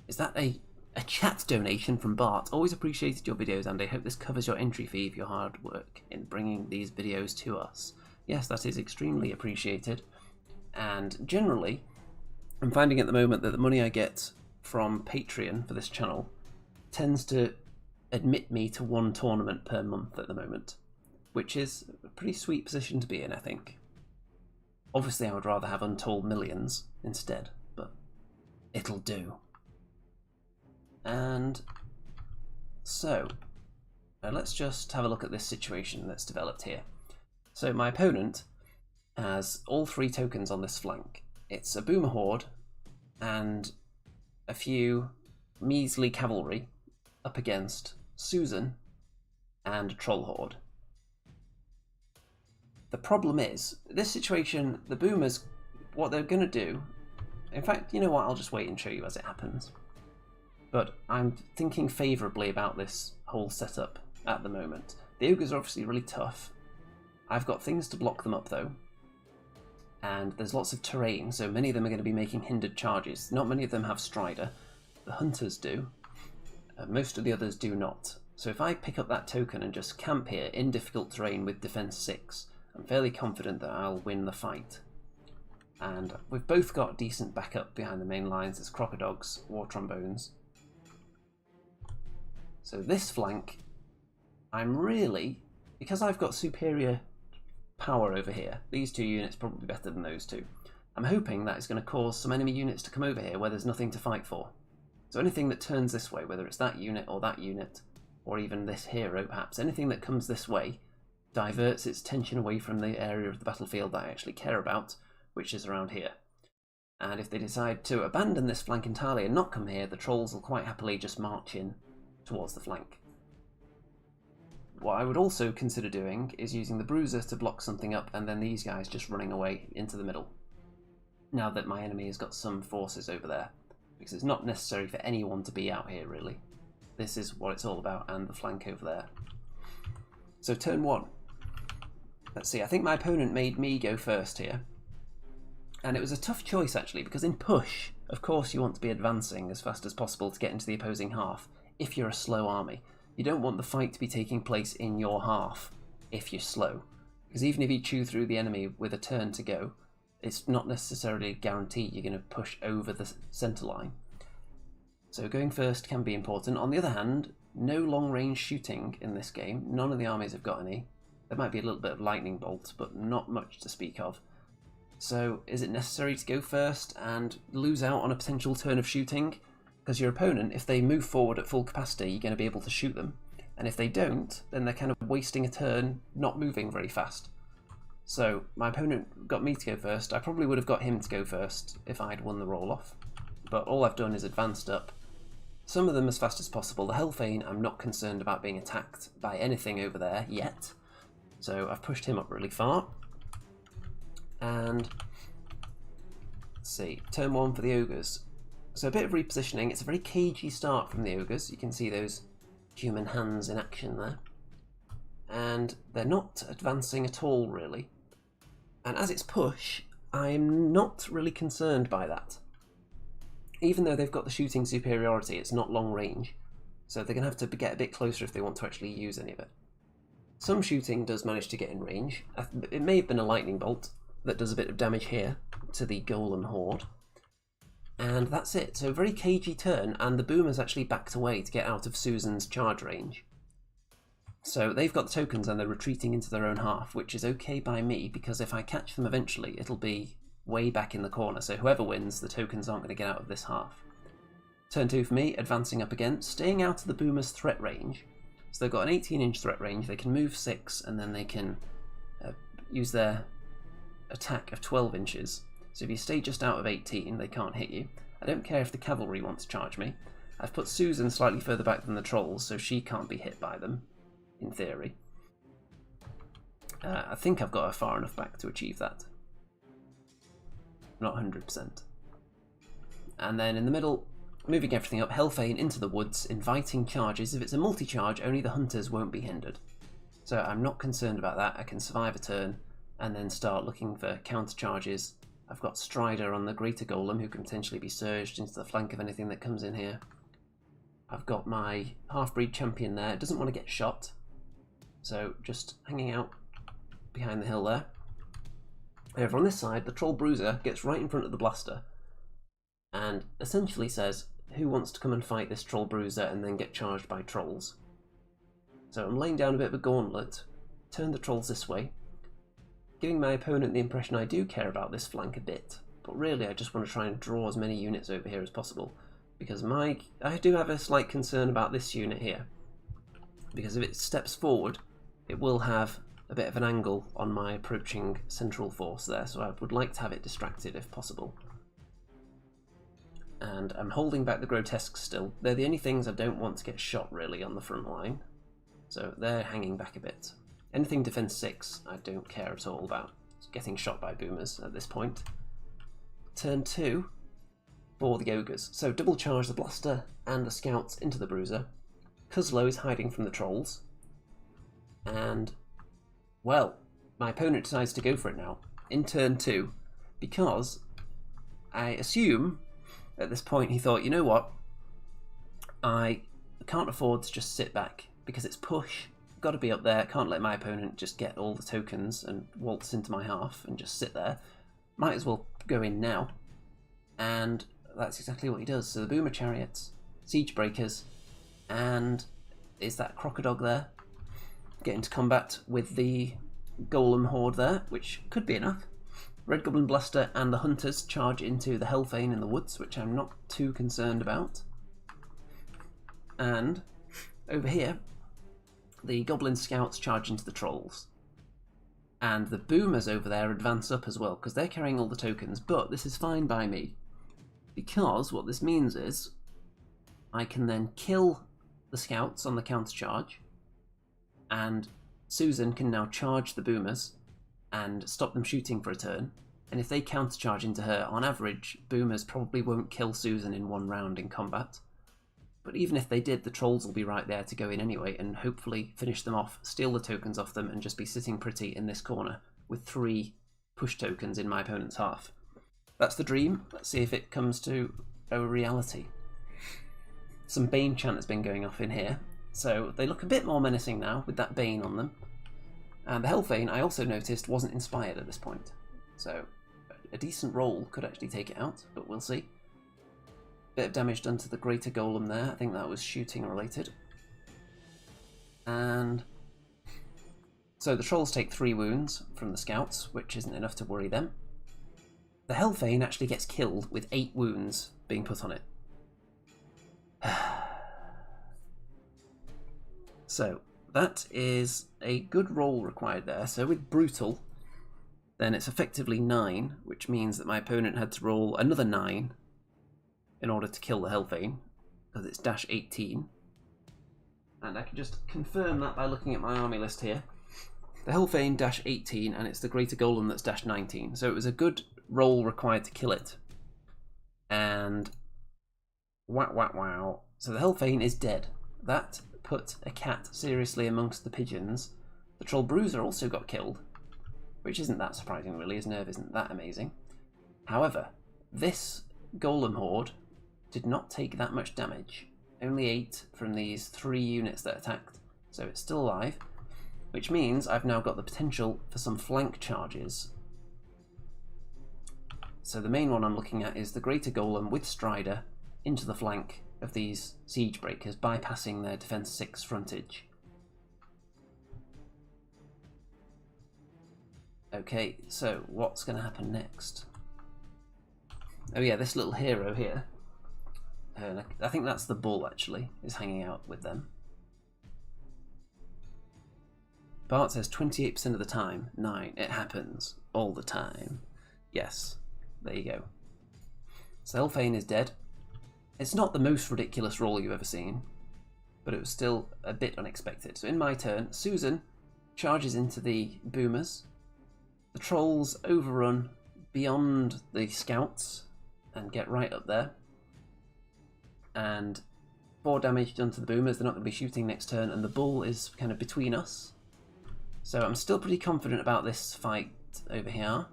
is that a A chat donation from Bart. Always appreciated your videos, and I hope this covers your entry fee for your hard work in bringing these videos to us. Yes, that is extremely appreciated. And generally, I'm finding at the moment that the money I get from Patreon for this channel tends to admit me to one tournament per month at the moment, which is a pretty sweet position to be in, I think. Obviously, I would rather have untold millions instead, but it'll do. And so, let's just have a look at this situation that's developed here. So my opponent has all 3 tokens on this flank. It's a Boomer Horde and a few measly cavalry up against Susan and a Troll Horde. The problem is, this situation, the Boomers, what they're going to do... In fact, you know what, I'll just wait and show you as it happens. But I'm thinking favourably about this whole setup at the moment. The Ogres are obviously really tough. I've got things to block them up though. And there's lots of terrain, so many of them are going to be making hindered charges. Not many of them have Strider. The Hunters do. Most of the others do not. So if I pick up that token and just camp here in difficult terrain with defense 6, I'm fairly confident that I'll win the fight. And we've both got decent backup behind the main lines. There's Crocodogs, War Trombones. So this flank, I'm really, because I've got superior power over here, these 2 units probably better than those 2, I'm hoping that it's going to cause some enemy units to come over here where there's nothing to fight for. So anything that turns this way, whether it's that unit, or even this hero perhaps, anything that comes this way diverts its attention away from the area of the battlefield that I actually care about, which is around here. And if they decide to abandon this flank entirely and not come here, the trolls will quite happily just march in towards the flank. What I would also consider doing is using the Bruiser to block something up and then these guys just running away into the middle. Now that my enemy has got some forces over there. Because it's not necessary for anyone to be out here really. This is what it's all about, and the flank over there. So turn 1. Let's see, I think my opponent made me go first here. And it was a tough choice actually, because in push, of course you want to be advancing as fast as possible to get into the opposing half. If you're a slow army, you don't want the fight to be taking place in your half if you're slow. Because even if you chew through the enemy with a turn to go, it's not necessarily a guarantee you're going to push over the centre line. So going first can be important. On the other hand, no long range shooting in this game. None of the armies have got any. There might be a little bit of lightning bolt, but not much to speak of. So is it necessary to go first and lose out on a potential turn of shooting? Because your opponent, if they move forward at full capacity, you're going to be able to shoot them. And if they don't, then they're kind of wasting a turn, not moving very fast. So my opponent got me to go first. I probably would have got him to go first if I'd won the roll-off. But all I've done is advanced up some of them as fast as possible. The Hellfane, I'm not concerned about being attacked by anything over there yet. So I've pushed him up really far. And let's see, turn 1 for the Ogres. So a bit of repositioning. It's a very cagey start from the Ogres. You can see those human hands in action there. And they're not advancing at all, really. And as it's push, I'm not really concerned by that. Even though they've got the shooting superiority, it's not long range. So they're going to have to get a bit closer if they want to actually use any of it. Some shooting does manage to get in range. It may have been a lightning bolt that does a bit of damage here to the Golem Horde. And that's it. So a very cagey turn, and the Boomers actually backed away to get out of Susan's charge range. So they've got the tokens and they're retreating into their own half, which is okay by me, because if I catch them eventually, it'll be way back in the corner. So whoever wins, the tokens aren't going to get out of this half. Turn 2 for me, advancing up again, staying out of the Boomers' threat range. So they've got an 18-inch threat range, they can move 6, and then they can use their attack of 12 inches. So if you stay just out of 18, they can't hit you. I don't care if the cavalry wants to charge me. I've put Susan slightly further back than the trolls, so she can't be hit by them, in theory. I think I've got her far enough back to achieve that. Not 100%. And then in the middle, moving everything up, Hellfane into the woods, inviting charges. If it's a multi-charge, only the hunters won't be hindered. So I'm not concerned about that. I can survive a turn and then start looking for counter charges. I've got Strider on the greater Golem, who can potentially be surged into the flank of anything that comes in here. I've got my Halfbreed Champion there. It doesn't want to get shot, so just hanging out behind the hill there. Over on this side, the Troll Bruiser gets right in front of the Blaster and essentially says, who wants to come and fight this Troll Bruiser and then get charged by trolls? So I'm laying down a bit of a gauntlet, turn the trolls this way, giving my opponent the impression I do care about this flank a bit, but really I just want to try and draw as many units over here as possible, because I do have a slight concern about this unit here, because if it steps forward, it will have a bit of an angle on my approaching central force there, so I would like to have it distracted if possible. And I'm holding back the Grotesque still. They're the only things I don't want to get shot really on the front line, so they're hanging back a bit. Anything defense 6 I don't care at all about getting shot by boomers at this point. Turn 2 for the Ogres. So double charge the Blaster and the Scouts into the Bruiser. Cuzlo is hiding from the Trolls. And, well, my opponent decides to go for it now in turn 2, because I assume at this point he thought, you know what, I can't afford to just sit back, because it's push, got to be up there, can't let my opponent just get all the tokens and waltz into my half and just sit there. Might as well go in now. And that's exactly what he does. So the Boomer Chariots, Siege Breakers, and is that Crocodog there? Get into combat with the Golem Horde there, which could be enough. Red Goblin Blaster and the Hunters charge into the Hellfane in the woods, which I'm not too concerned about. And over here, the Goblin Scouts charge into the Trolls. And the Boomers over there advance up as well, because they're carrying all the tokens, but this is fine by me, because what this means is I can then kill the Scouts on the counter charge, and Susan can now charge the Boomers and stop them shooting for a turn, and if they countercharge into her, on average, Boomers probably won't kill Susan in one round in combat. But even if they did, the Trolls will be right there to go in anyway, and hopefully finish them off, steal the tokens off them, and just be sitting pretty in this corner with 3 push tokens in my opponent's half. That's the dream. Let's see if it comes to a reality. Some Bane chant has been going off in here, so they look a bit more menacing now with that Bane on them. And the Hellfane, I also noticed, wasn't inspired at this point. So a decent roll could actually take it out, but we'll see. Bit of damage done to the Greater Golem there. I think that was shooting related. And so the Trolls take 3 wounds from the Scouts, which isn't enough to worry them. The Hellfane actually gets killed with 8 wounds being put on it. So that is a good roll required there. So with Brutal, then it's effectively 9, which means that my opponent had to roll another 9 in order to kill the Hellfane, because it's dash 18. And I can just confirm that by looking at my army list here. The Hellfane dash 18, and it's the Greater Golem that's dash 19. So it was a good roll required to kill it. And wow. So the Hellfane is dead. That put a cat seriously amongst the pigeons. The Troll Bruiser also got killed, which isn't that surprising really, his nerve isn't that amazing. However, this Golem Horde did not take that much damage. Only 8 from these 3 units that attacked, so it's still alive, which means I've now got the potential for some flank charges. So the main one I'm looking at is the Greater Golem with Strider into the flank of these Siege Breakers, bypassing their defense 6 frontage. Okay, so what's going to happen next? Oh yeah, this little hero here. I think that's the bull actually, is hanging out with them. Bart says 28% of the time. 9. It happens all the time. Yes, there you go. So Hellfane is dead. It's not the most ridiculous roll you've ever seen, but it was still a bit unexpected. So in my turn, Susan charges into the Boomers. The Trolls overrun beyond the Scouts and get right up there. And 4 damage done to the Boomers. They're not going to be shooting next turn, and the Bull is kind of between us. So I'm still pretty confident about this fight over here.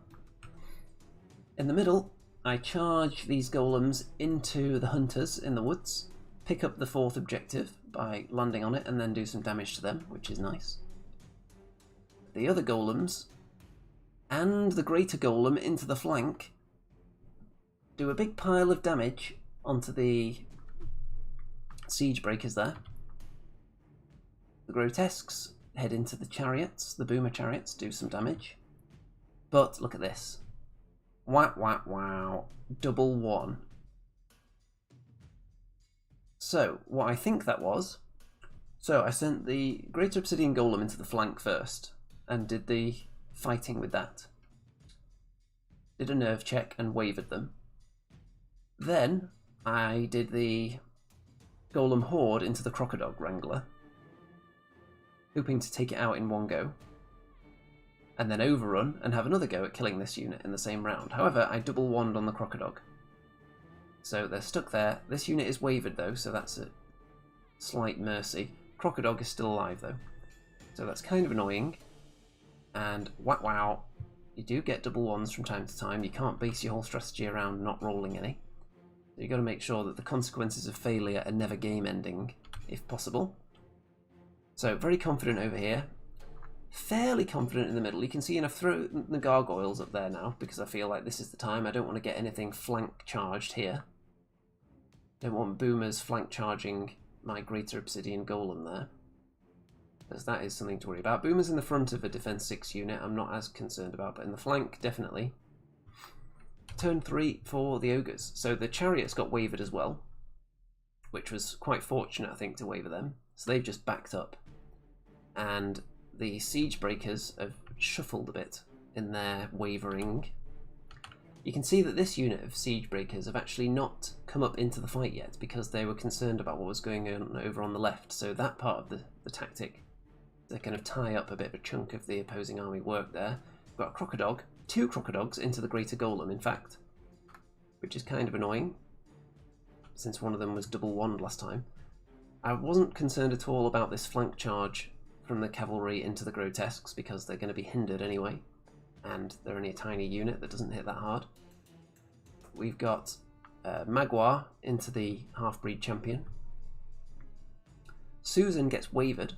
In the middle, I charge these Golems into the Hunters in the woods. pick up the 4th objective by landing on it and then do some damage to them, which is nice. The other golems and the greater golem into the flank do a big pile of damage onto the siege breakers there. The grotesques head into the chariots, the boomer chariots, do some damage. But look at this. Wow, wow, wow. Double 1. So, what I think that was... So, I sent the Greater Obsidian Golem into the flank first, and did the fighting with that. Did a nerve check and wavered them. Then, I did the Golem Horde into the Crocodile Wrangler, hoping to take it out in one go, and then overrun and have another go at killing this unit in the same round. However, I double wand on the Crocodile. So they're stuck there. This unit is wavered though, so that's a slight mercy. Crocodile is still alive though, so that's kind of annoying. And wow, you do get double wands from time to time. You can't base your whole strategy around not rolling any. So you've got to make sure that the consequences of failure are never game ending, if possible. So very confident over here. Fairly confident in the middle. You can see I've thrown the gargoyles up there now because I feel like this is the time. I don't want to get anything flank charged here. Don't want boomers flank charging my Greater Obsidian Golem there, because that is something to worry about. Boomers in the front of a defense 6 unit I'm not as concerned about, but in the flank definitely. Turn 3 for the Ogres. So the chariots got wavered as well, which was quite fortunate I think to waver them. So they've just backed up. And the siege breakers have shuffled a bit in their wavering. You can see that this unit of siege breakers have actually not come up into the fight yet because they were concerned about what was going on over on the left. So that part of the tactic, to kind of tie up a bit of a chunk of the opposing army work there. We've got a Crocodile, 2 Crocodiles into the Greater Golem in fact, which is kind of annoying since one of them was double wand last time. I wasn't concerned at all about this flank charge from the cavalry into the grotesques because they're going to be hindered anyway, and they're only a tiny unit that doesn't hit that hard. We've got Magua into the Halfbreed Champion. Susan gets wavered,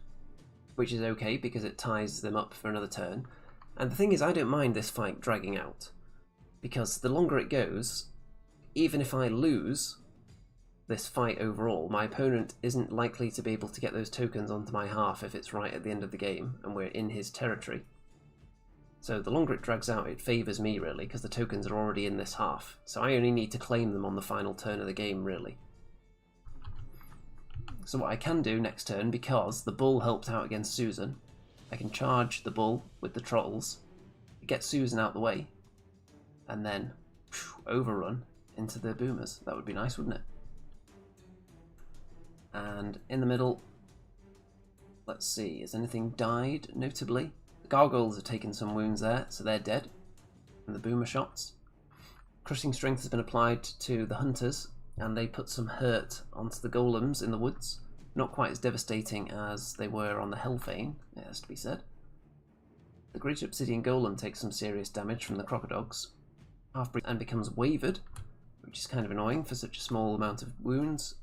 which is okay because it ties them up for another turn. And the thing is, I don't mind this fight dragging out, because the longer it goes, even if I lose this fight overall, my opponent isn't likely to be able to get those tokens onto my half if it's right at the end of the game and we're in his territory. So the longer it drags out, it favours me really, because the tokens are already in this half. So I only need to claim them on the final turn of the game really. So what I can do next turn, because the bull helped out against Susan, I can charge the bull with the trolls, get Susan out the way, and then overrun into the boomers. That would be nice, wouldn't it? And in the middle, let's see, has anything died notably? The gargoyles have taken some wounds there, so they're dead from the boomer shots. Crushing strength has been applied to the hunters, and they put some hurt onto the golems in the woods. Not quite as devastating as they were on the Hellfane, it has to be said. The Greater Obsidian Golem takes some serious damage from the Crocodiles, and becomes wavered, which is kind of annoying for such a small amount of wounds.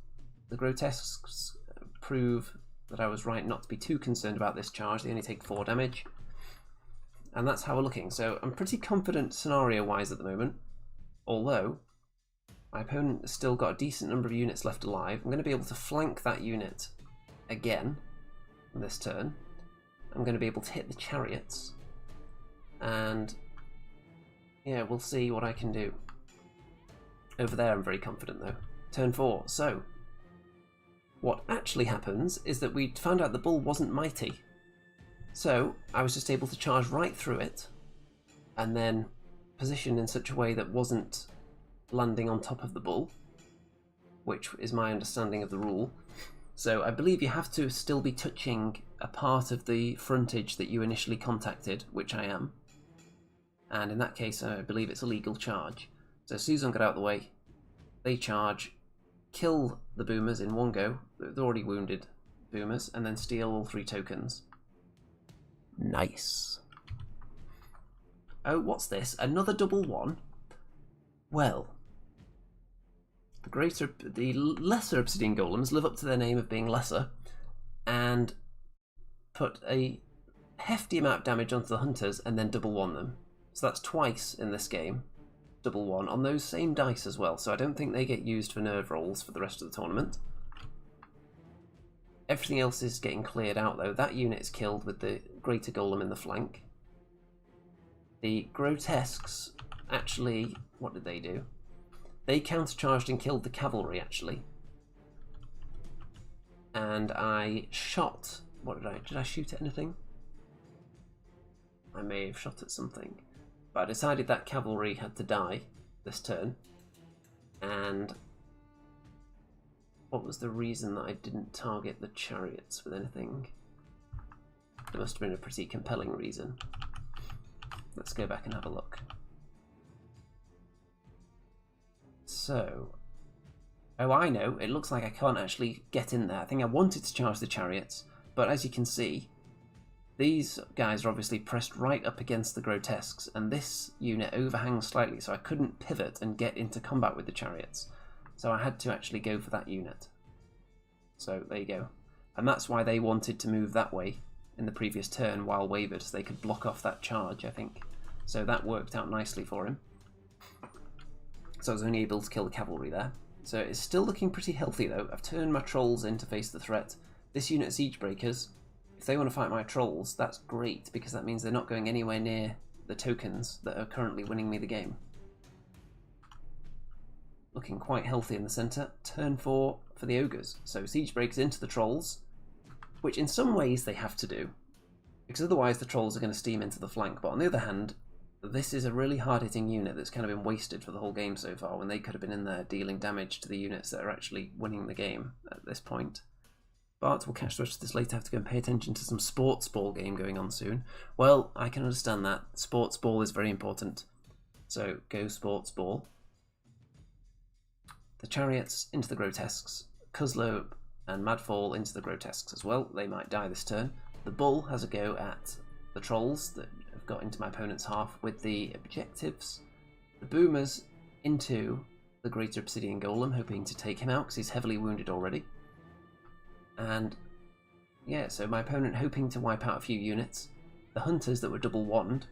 The Grotesques prove that I was right not to be too concerned about this charge. They only take 4 damage. And that's how we're looking. So I'm pretty confident scenario-wise at the moment, although my opponent has still got a decent number of units left alive. I'm going to be able to flank that unit again this turn. I'm going to be able to hit the chariots. And yeah, we'll see what I can do. Over there I'm very confident though. Turn 4. So what actually happens is that we found out the bull wasn't mighty. So I was just able to charge right through it and then position in such a way that wasn't landing on top of the bull, which is my understanding of the rule. So I believe you have to still be touching a part of the frontage that you initially contacted, which I am. And in that case, I believe it's a legal charge. So Susan got out of the way, they charge, kill the boomers in one go, the already wounded boomers, and then steal all 3 tokens. Nice. Oh, what's this? Another double one? Well, the lesser Obsidian Golems live up to their name of being lesser, and put a hefty amount of damage onto the hunters and then double one them. So that's twice in this game, double one, on those same dice as well, so I don't think they get used for nerve rolls for the rest of the tournament. Everything else is getting cleared out though. That unit is killed with the Greater Golem in the flank. The Grotesques, actually, what did they do? They countercharged and killed the cavalry, actually. And I shot... What did I shoot at anything? I may have shot at something. But I decided that cavalry had to die this turn. And what was the reason that I didn't target the chariots with anything? There must have been a pretty compelling reason. Let's go back and have a look. So, oh, I know, it looks like I can't actually get in there. I think I wanted to charge the chariots, but as you can see, these guys are obviously pressed right up against the Grotesques, and this unit overhangs slightly, so I couldn't pivot and get into combat with the chariots. So I had to actually go for that unit. So there you go. And that's why they wanted to move that way in the previous turn while wavered, so they could block off that charge, I think. So that worked out nicely for him. So I was only able to kill the cavalry there. So it's still looking pretty healthy though. I've turned my trolls in to face the threat. This unit of siege breakers, if they want to fight my trolls, that's great, because that means they're not going anywhere near the tokens that are currently winning me the game. Looking quite healthy in the centre. Turn 4 for the ogres. So siege breakers into the trolls, which in some ways they have to do, because otherwise the trolls are going to steam into the flank. But on the other hand, this is a really hard-hitting unit that's kind of been wasted for the whole game so far, when they could have been in there dealing damage to the units that are actually winning the game at this point. But we'll catch the rest of this later. I have to go and pay attention to some sports ball game going on soon. Well, I can understand that. Sports ball is very important. So go sports ball. The chariots into the Grotesques. Cuzlo and Madfall into the Grotesques as well. They might die this turn. The bull has a go at the trolls that have got into my opponent's half with the objectives. The boomers into the Greater Obsidian Golem, hoping to take him out because he's heavily wounded already. And yeah, so my opponent hoping to wipe out a few units. The hunters that were double wand,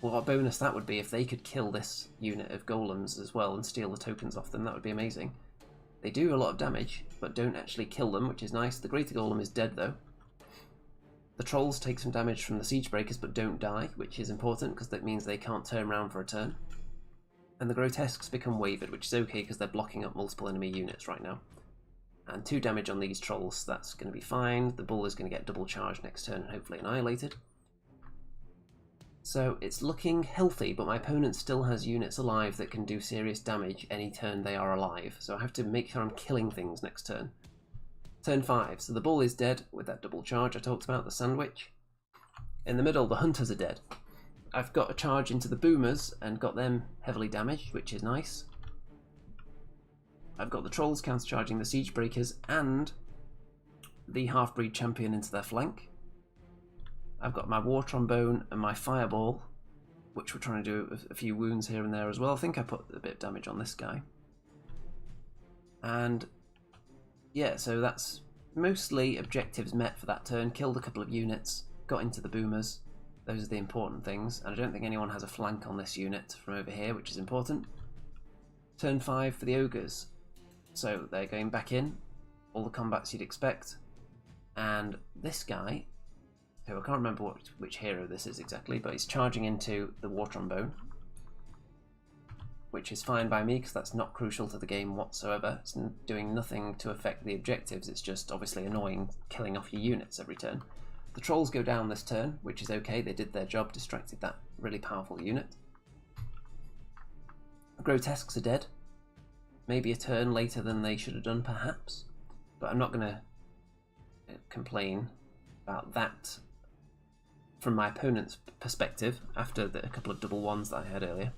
well, what a bonus that would be if they could kill this unit of golems as well and steal the tokens off them. That would be amazing. They do a lot of damage, but don't actually kill them, which is nice. The Greater Golem is dead though. The trolls take some damage from the siege breakers but don't die, which is important because that means they can't turn around for a turn. And the Grotesques become wavered, which is okay because they're blocking up multiple enemy units right now. And 2 damage on these trolls, so that's going to be fine. The bull is going to get double charged next turn and hopefully annihilated. So it's looking healthy, but my opponent still has units alive that can do serious damage any turn they are alive. So I have to make sure I'm killing things next turn. Turn 5, so the bull is dead with that double charge I talked about, the sandwich. In the middle, the hunters are dead. I've got a charge into the boomers and got them heavily damaged, which is nice. I've got the trolls countercharging the siege breakers and the Halfbreed Champion into their flank. I've got my war trombone and my fireball, which we're trying to do a few wounds here and there as well. I think I put a bit of damage on this guy. And yeah, so that's mostly objectives met for that turn. Killed a couple of units, got into the boomers. Those are the important things. And I don't think anyone has a flank on this unit from over here, which is important. Turn 5 for the ogres. So they're going back in, all the combats you'd expect. And this guy, who I can't remember which hero this is exactly, but he's charging into the war trombone, which is fine by me because that's not crucial to the game whatsoever. It's doing nothing to affect the objectives, it's just obviously annoying killing off your units every turn. The trolls go down this turn, which is okay, they did their job, distracted that really powerful unit. The Grotesques are dead. Maybe a turn later than they should have done perhaps, but I'm not going to complain about that from my opponent's perspective after a couple of double ones that I had earlier.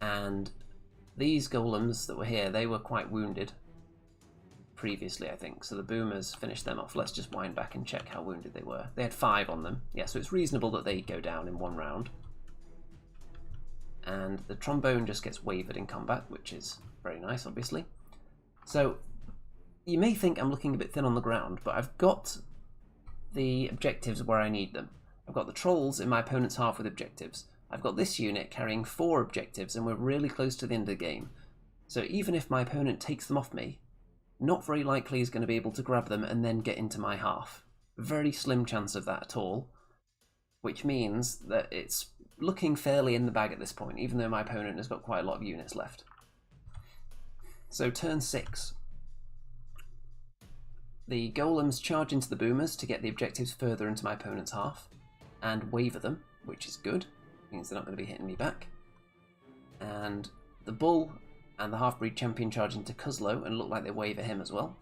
And these golems that were here, they were quite wounded previously, I think, so the boomers finished them off. Let's just wind back and check how wounded they were. They had 5 on them, yeah, so it's reasonable that they go down in one round. and the Trombone just gets wavered in combat, which is very nice, obviously. So you may think I'm looking a bit thin on the ground, but I've got the objectives where I need them. I've got the Trolls in my opponent's half with objectives. I've got this unit carrying 4 objectives, and we're really close to the end of the game. So even if my opponent takes them off me, not very likely he's going to be able to grab them and then get into my half. Very slim chance of that at all, which means that it's looking fairly in the bag at this point, even though my opponent has got quite a lot of units left. So turn 6. The Golems charge into the Boomers to get the objectives further into my opponent's half, and waver them, which is good. Means they're not going to be hitting me back. And the Bull and the Halfbreed Champion charge into Cuzlo and look like they waver him as well.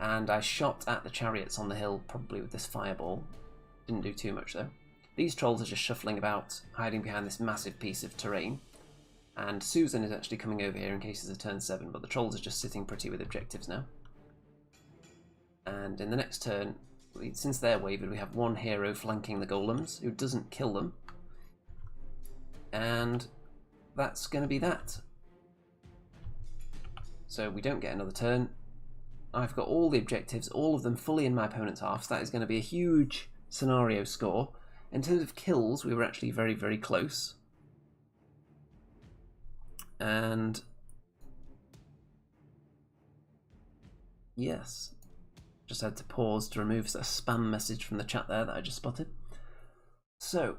And I shot at the chariots on the hill, probably with this fireball. Didn't do too much though. These Trolls are just shuffling about, hiding behind this massive piece of terrain. And Susan is actually coming over here in case it's a turn 7, but the Trolls are just sitting pretty with objectives now. And in the next turn, since they're wavered, we have one hero flanking the Golems, who doesn't kill them. And that's going to be that. So we don't get another turn. I've got all the objectives, all of them fully in my opponent's half, so that is going to be a huge scenario score. In terms of kills, we were actually very, very close. And yes, just had to pause to remove a spam message from the chat there that I just spotted. So,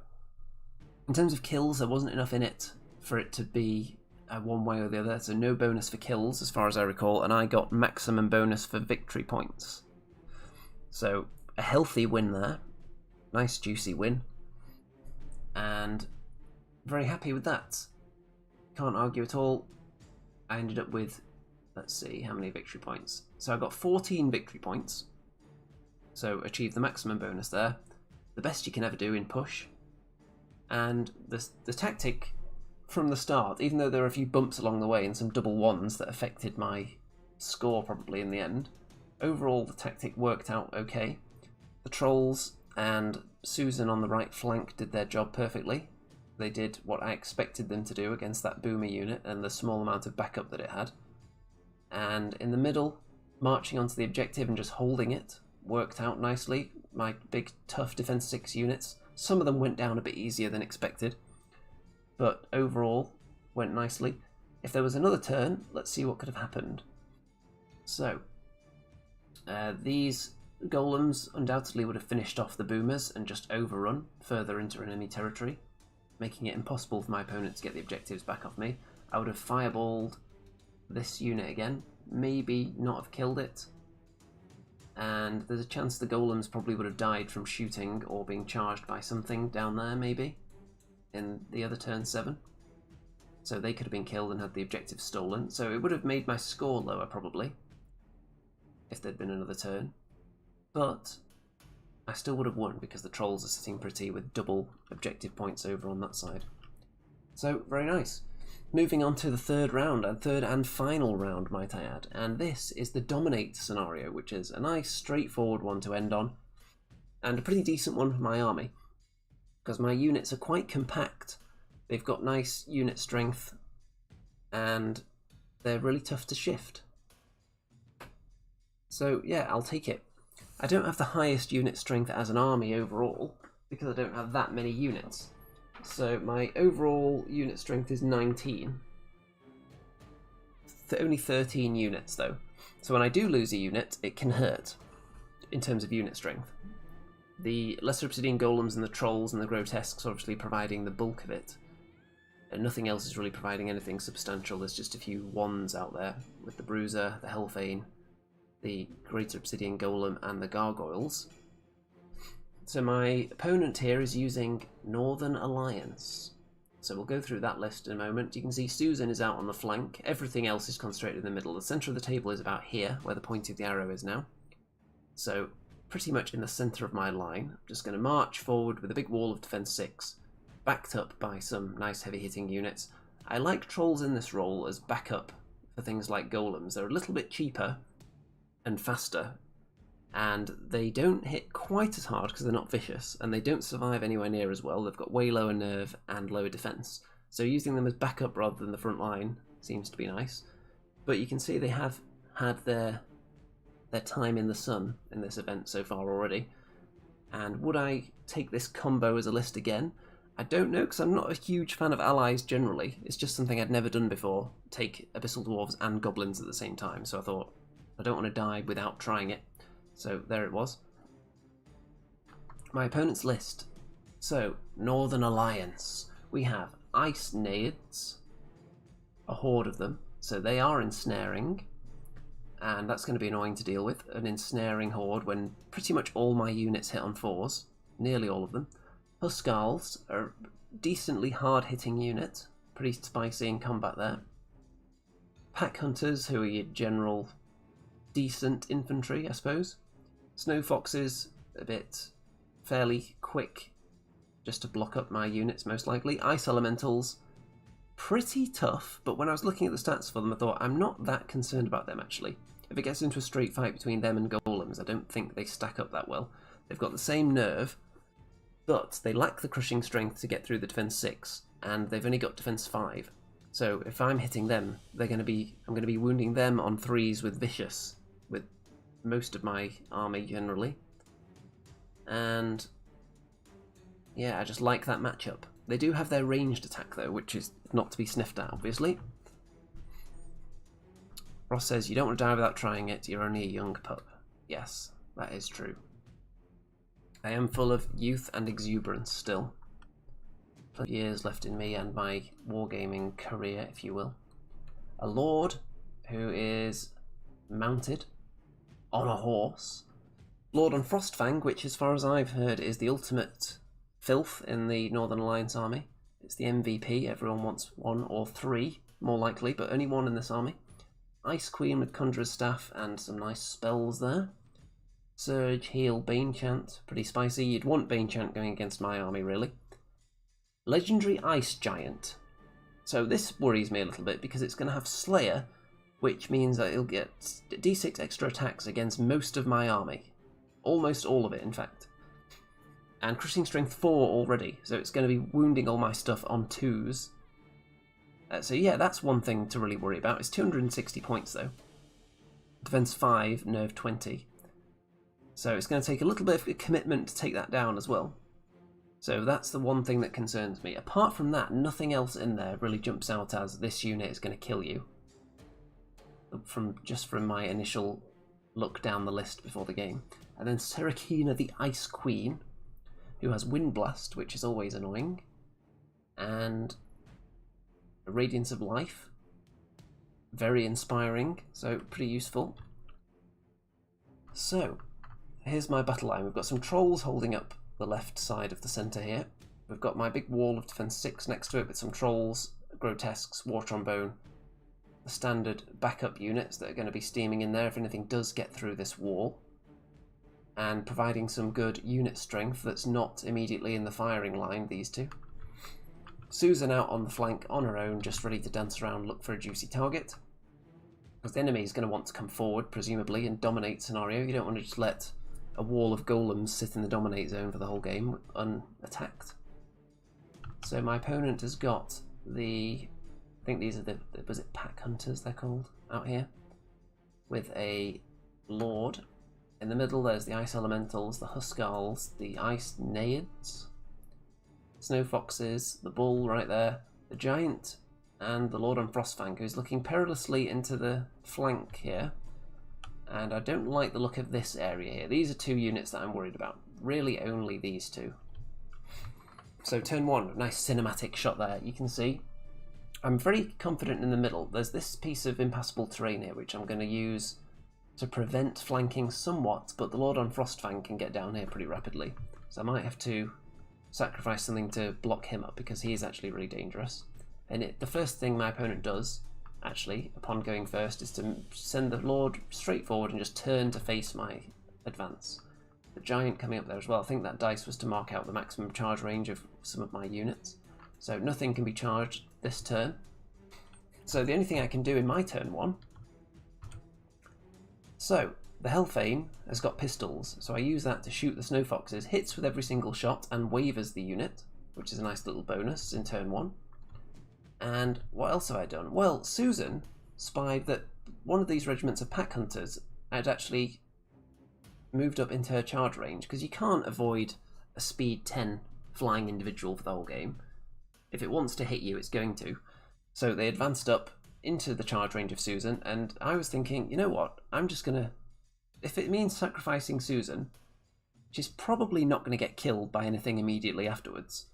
in terms of kills, there wasn't enough in it for it to be one way or the other, so no bonus for kills as far as I recall, and I got maximum bonus for victory points. So, a healthy win there. Nice juicy win. And very happy with that. Can't argue at all. I ended up with, let's see, how many victory points? So I got 14 victory points. So achieved the maximum bonus there. The best you can ever do in push. And the tactic from the start, even though there were a few bumps along the way and some double ones that affected my score probably in the end, overall the tactic worked out okay. The Trolls and Susan on the right flank did their job perfectly. They did what I expected them to do against that Boomer unit and the small amount of backup that it had. And in the middle, marching onto the objective and just holding it worked out nicely. My big tough defense 6 units, some of them went down a bit easier than expected, but overall went nicely. If there was another turn, let's see what could have happened. So these Golems undoubtedly would have finished off the Boomers and just overrun further into enemy territory, making it impossible for my opponent to get the objectives back off me. I would have fireballed this unit again, maybe not have killed it, and there's a chance the Golems probably would have died from shooting or being charged by something down there maybe in the other turn 7. So they could have been killed and had the objective stolen, so it would have made my score lower probably if there'd been another turn. But I still would have won because the Trolls are sitting pretty with double objective points over on that side. So, very nice. Moving on to the third round, and third and final round, might I add. And this is the Dominate scenario, which is a nice, straightforward one to end on, and a pretty decent one for my army, because my units are quite compact. They've got nice unit strength, and they're really tough to shift. So, yeah, I'll take it. I don't have the highest unit strength as an army overall, because I don't have that many units. So my overall unit strength is 19. Only 13 units though. So when I do lose a unit, it can hurt in terms of unit strength. The Lesser Obsidian Golems and the Trolls and the Grotesques are obviously providing the bulk of it. And nothing else is really providing anything substantial. There's just a few wands out there with the Bruiser, the Hellfane, the Greater Obsidian Golem and the Gargoyles. So my opponent here is using Northern Alliance. So we'll go through that list in a moment. You can see Susan is out on the flank. Everything else is concentrated in the middle. The centre of the table is about here, where the point of the arrow is now. So pretty much in the centre of my line. I'm just going to march forward with a big wall of defence 6, backed up by some nice heavy hitting units. I like Trolls in this role as backup for things like Golems. They're a little bit cheaper and faster, and they don't hit quite as hard because they're not vicious, and they don't survive anywhere near as well. They've got way lower nerve and lower defense, so using them as backup rather than the front line seems to be nice. But you can see they have had their time in the sun in this event so far already. And would I take this combo as a list again? I don't know, because I'm not a huge fan of allies generally. It's just something I'd never done before, take Abyssal Dwarves and Goblins at the same time, so I thought, I don't want to die without trying it. So there it was. My opponent's list. So, Northern Alliance. We have Ice Naiads, a horde of them, so they are ensnaring, and that's going to be annoying to deal with, an ensnaring horde when pretty much all my units hit on 4s, nearly all of them. Huskarls are a decently hard-hitting unit, pretty spicy in combat there. Pack Hunters, who are your general decent infantry, I suppose. Snow Foxes, a bit fairly quick, just to block up my units most likely. Ice Elementals, pretty tough, but when I was looking at the stats for them I thought, I'm not that concerned about them actually. If it gets into a straight fight between them and Golems, I don't think they stack up that well. They've got the same nerve, but they lack the crushing strength to get through the defense 6, and they've only got defense 5. So if I'm hitting them, I'm going to be wounding them on 3s with Vicious, with most of my army generally. And yeah, I just like that matchup. They do have their ranged attack though, which is not to be sniffed at, obviously. Ross says, you don't want to die without trying it, you're only a young pup. Yes, that is true. I am full of youth and exuberance still. Plenty of years left in me and my wargaming career, if you will. A lord who is mounted on a horse. Lord on Frostfang, which as far as I've heard is the ultimate filth in the Northern Alliance army. It's the MVP, everyone wants 1 or 3, more likely, but only 1 in this army. Ice Queen with Conjurer's Staff and some nice spells there. Surge, Heal, Bane Chant, pretty spicy. You'd want Bane Chant going against my army, really. Legendary Ice Giant. So this worries me a little bit because it's going to have Slayer, which means that it'll get d6 extra attacks against most of my army. Almost all of it, in fact. And Crushing Strength 4 already, so it's going to be wounding all my stuff on 2s. So yeah, that's one thing to really worry about. It's 260 points though. Defense 5, Nerve 20. So it's going to take a little bit of commitment to take that down as well. So that's the one thing that concerns me. Apart from that, nothing else in there really jumps out as this unit is going to kill you. Just from my initial look down the list before the game. And then Serakina the Ice Queen, who has Wind Blast, which is always annoying. And Radiance of Life. Very inspiring, so pretty useful. So, here's my battle line. We've got some trolls holding up the left side of the centre here. We've got my big wall of defense 6 next to it with some trolls, grotesques, war trombone, the standard backup units that are going to be steaming in there if anything does get through this wall, and providing some good unit strength that's not immediately in the firing line, these two. Susan out on the flank on her own, just ready to dance around, look for a juicy target. Because the enemy is going to want to come forward, presumably, and dominate scenario. You don't want to just let a wall of golems sit in the dominate zone for the whole game, unattacked. So my opponent has got the... I think these are the... was it Pack Hunters they're called out here? With a Lord. In the middle there's the Ice Elementals, the Huskarls, the Ice Naiads, Snow Foxes, the Bull right there, the Giant, and the Lord on Frostfang, who's looking perilously into the flank here. And I don't like the look of this area here. These are 2 units that I'm worried about. Really only these 2. So turn 1, nice cinematic shot there. You can see I'm very confident in the middle. There's this piece of impassable terrain here, which I'm going to use to prevent flanking somewhat, but the Lord on Frostfang can get down here pretty rapidly. So I might have to sacrifice something to block him up, because he is actually really dangerous. And the first thing my opponent does, actually, upon going first, is to send the Lord straight forward and just turn to face my advance. The Giant coming up there as well. I think that dice was to mark out the maximum charge range of some of my units. So nothing can be charged this turn. So the only thing I can do in my turn 1... So, The Hellfane has got pistols, so I use that to shoot the snow foxes, hits with every single shot and wavers the unit, which is a nice little bonus in turn 1. And what else have I done? Well, Susan spied that one of these regiments of pack hunters had actually moved up into her charge range, because you can't avoid a speed 10 flying individual for the whole game. If it wants to hit you, it's going to. So they advanced up into the charge range of Susan, and I was thinking, you know what, I'm just gonna, if it means sacrificing Susan, she's probably not going to get killed by anything immediately afterwards,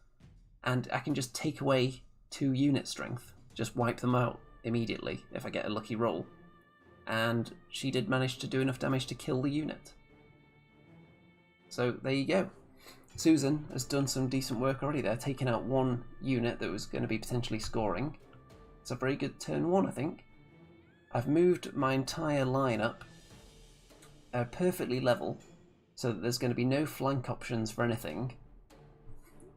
and I can just take away 2 unit strength, just wipe them out immediately if I get a lucky roll. And she did manage to do enough damage to kill the unit. So there you go. Susan has done some decent work already there, taking out 1 unit that was going to be potentially scoring. It's a very good turn 1, I think. I've moved my entire lineup perfectly level, so that there's going to be no flank options for anything,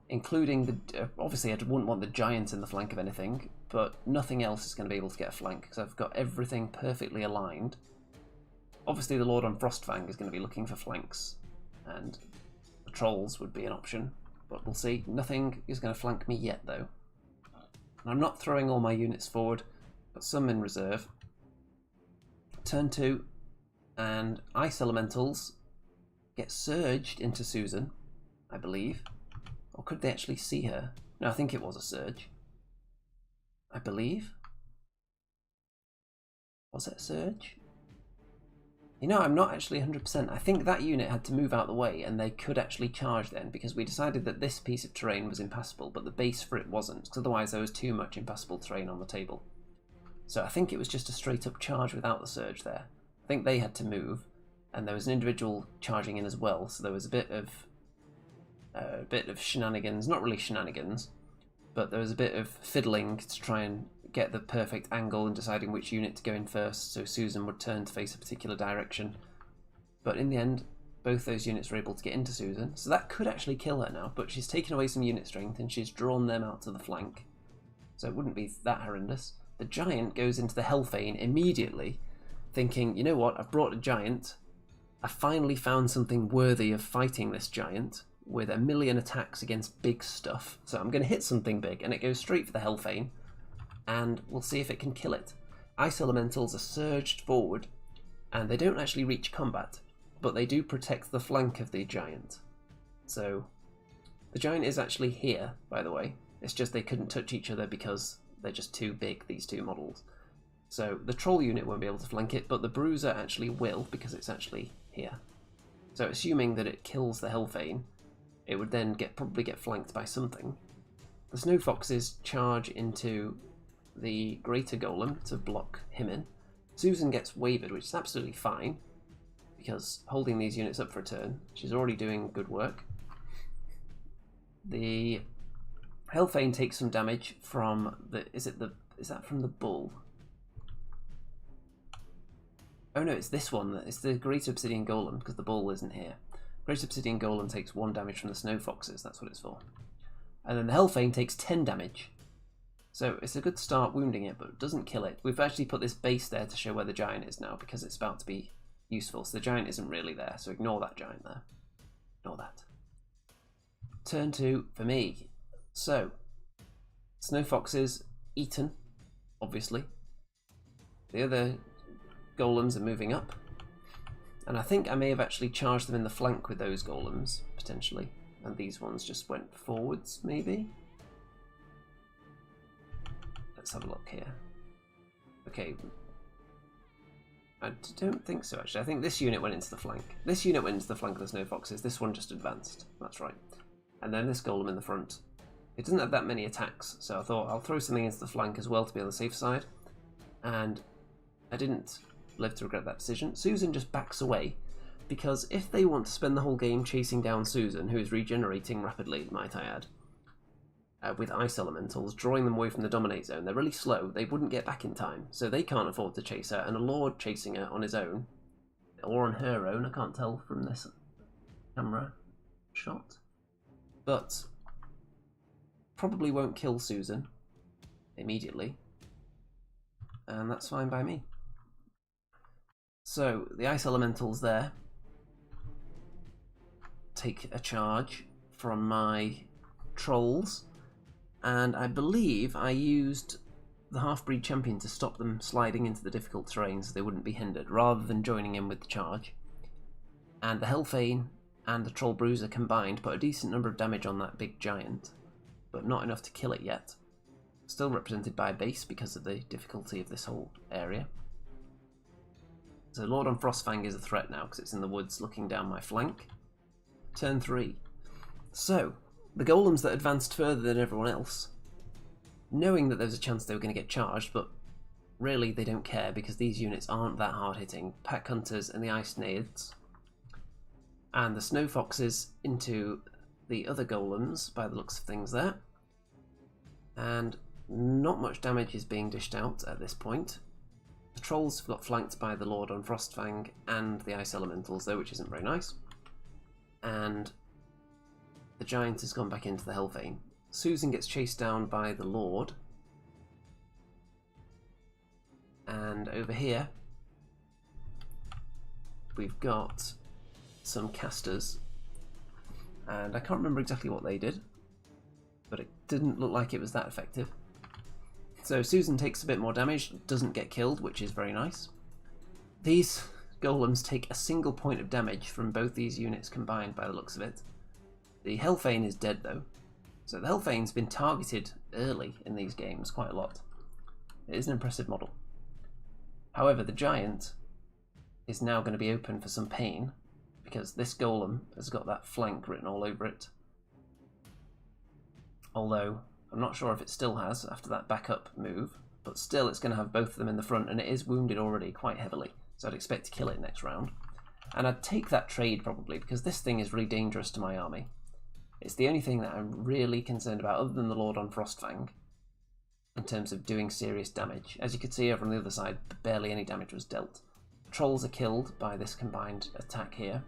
including the... obviously I wouldn't want the giant in the flank of anything, but nothing else is going to be able to get a flank, because I've got everything perfectly aligned. Obviously the Lord on Frostfang is going to be looking for flanks, and the trolls would be an option, but we'll see. Nothing is going to flank me yet, though. And I'm not throwing all my units forward, but some in reserve. Turn 2, and Ice Elementals get surged into Susan, I believe. Or could they actually see her? No, I think it was a surge. I believe. Was it a surge? You know, I'm not actually 100%. I think that unit had to move out the way, and they could actually charge then, because we decided that this piece of terrain was impassable, but the base for it wasn't, because otherwise there was too much impassable terrain on the table. So I think it was just a straight up charge without the surge there. I think they had to move, and there was an individual charging in as well, so there was a bit of shenanigans. Not really shenanigans, but there was a bit of fiddling to try and get the perfect angle and deciding which unit to go in first, so Susan would turn to face a particular direction. But in the end, both those units were able to get into Susan, so that could actually kill her now, but she's taken away some unit strength and she's drawn them out to the flank, so it wouldn't be that horrendous. The giant goes into the Hellfane immediately, thinking, you know what, I've brought a giant, I finally found something worthy of fighting this giant with 1,000,000 attacks against big stuff, so I'm going to hit something big, and it goes straight for the Hellfane, and we'll see if it can kill it. Ice Elementals are surged forward, and they don't actually reach combat, but they do protect the flank of the giant. So the giant is actually here, by the way. It's just they couldn't touch each other because they're just too big, these 2 models. So the troll unit won't be able to flank it, but the Bruiser actually will, because it's actually here. So assuming that it kills the Hellfane, it would then probably get flanked by something. The Snow Foxes charge into the Greater Golem to block him in. Susan gets wavered, which is absolutely fine, because holding these units up for a turn, she's already doing good work. The Hellfane takes some damage from the... is that from the bull? Oh no, it's this one. It's the Great Obsidian Golem, because the bull isn't here. Great Obsidian Golem takes 1 damage from the Snow Foxes, that's what it's for. And then the Hellfane takes 10 damage. So it's a good start wounding it, but it doesn't kill it. We've actually put this base there to show where the giant is now, because it's about to be useful. So the giant isn't really there, so ignore that giant there. Ignore that. Turn 2 for me. So, Snow Foxes eaten, obviously. The other golems are moving up. And I think I may have actually charged them in the flank with those golems, potentially. And these ones just went forwards, maybe? Let's have a look here. Okay. I don't think so, actually. I think this unit went into the flank. This unit went into the flank of the Snow Foxes. This one just advanced. That's right. And then this golem in the front. It doesn't have that many attacks, so I thought I'll throw something into the flank as well to be on the safe side. And I didn't live to regret that decision. Susan just backs away, because if they want to spend the whole game chasing down Susan, who is regenerating rapidly, might I add, with Ice Elementals, drawing them away from the Dominate Zone, they're really slow, they wouldn't get back in time, so they can't afford to chase her, and a Lord chasing her on his own, or on her own, I can't tell from this camera shot, but probably won't kill Susan immediately, and that's fine by me. So the ice elementals there take a charge from my trolls, and I believe I used the Halfbreed Champion to stop them sliding into the difficult terrain so they wouldn't be hindered, rather than joining in with the charge. And the Hellfane and the Troll Bruiser combined put a decent number of damage on that big giant, but not enough to kill it yet. Still represented by a base because of the difficulty of this whole area. So Lord on Frostfang is a threat now because it's in the woods looking down my flank. Turn 3. So, the golems that advanced further than everyone else, knowing that there was a chance they were going to get charged, but really they don't care because these units aren't that hard hitting. Pack Hunters and the Ice Naiads, and the Snow Foxes into the other golems by the looks of things there. And not much damage is being dished out at this point. The trolls got flanked by the Lord on Frostfang and the Ice Elementals though, which isn't very nice. And the giant has gone back into the Hellfane. Susan gets chased down by the Lord. And over here we've got some casters, and I can't remember exactly what they did, but it didn't look like it was that effective. So Susan takes a bit more damage, doesn't get killed, which is very nice. These golems take a single point of damage from both these units combined by the looks of it. The Hellfane is dead though, so the Hellfane's been targeted early in these games quite a lot. It is an impressive model. However, the giant is now going to be open for some pain because this golem has got that flank written all over it. Although I'm not sure if it still has after that backup move, but still it's going to have both of them in the front, and it is wounded already quite heavily, so I'd expect to kill it next round. And I'd take that trade probably because this thing is really dangerous to my army. It's the only thing that I'm really concerned about other than the Lord on Frostfang in terms of doing serious damage. As you could see over on the other side, barely any damage was dealt. Trolls are killed by this combined attack here.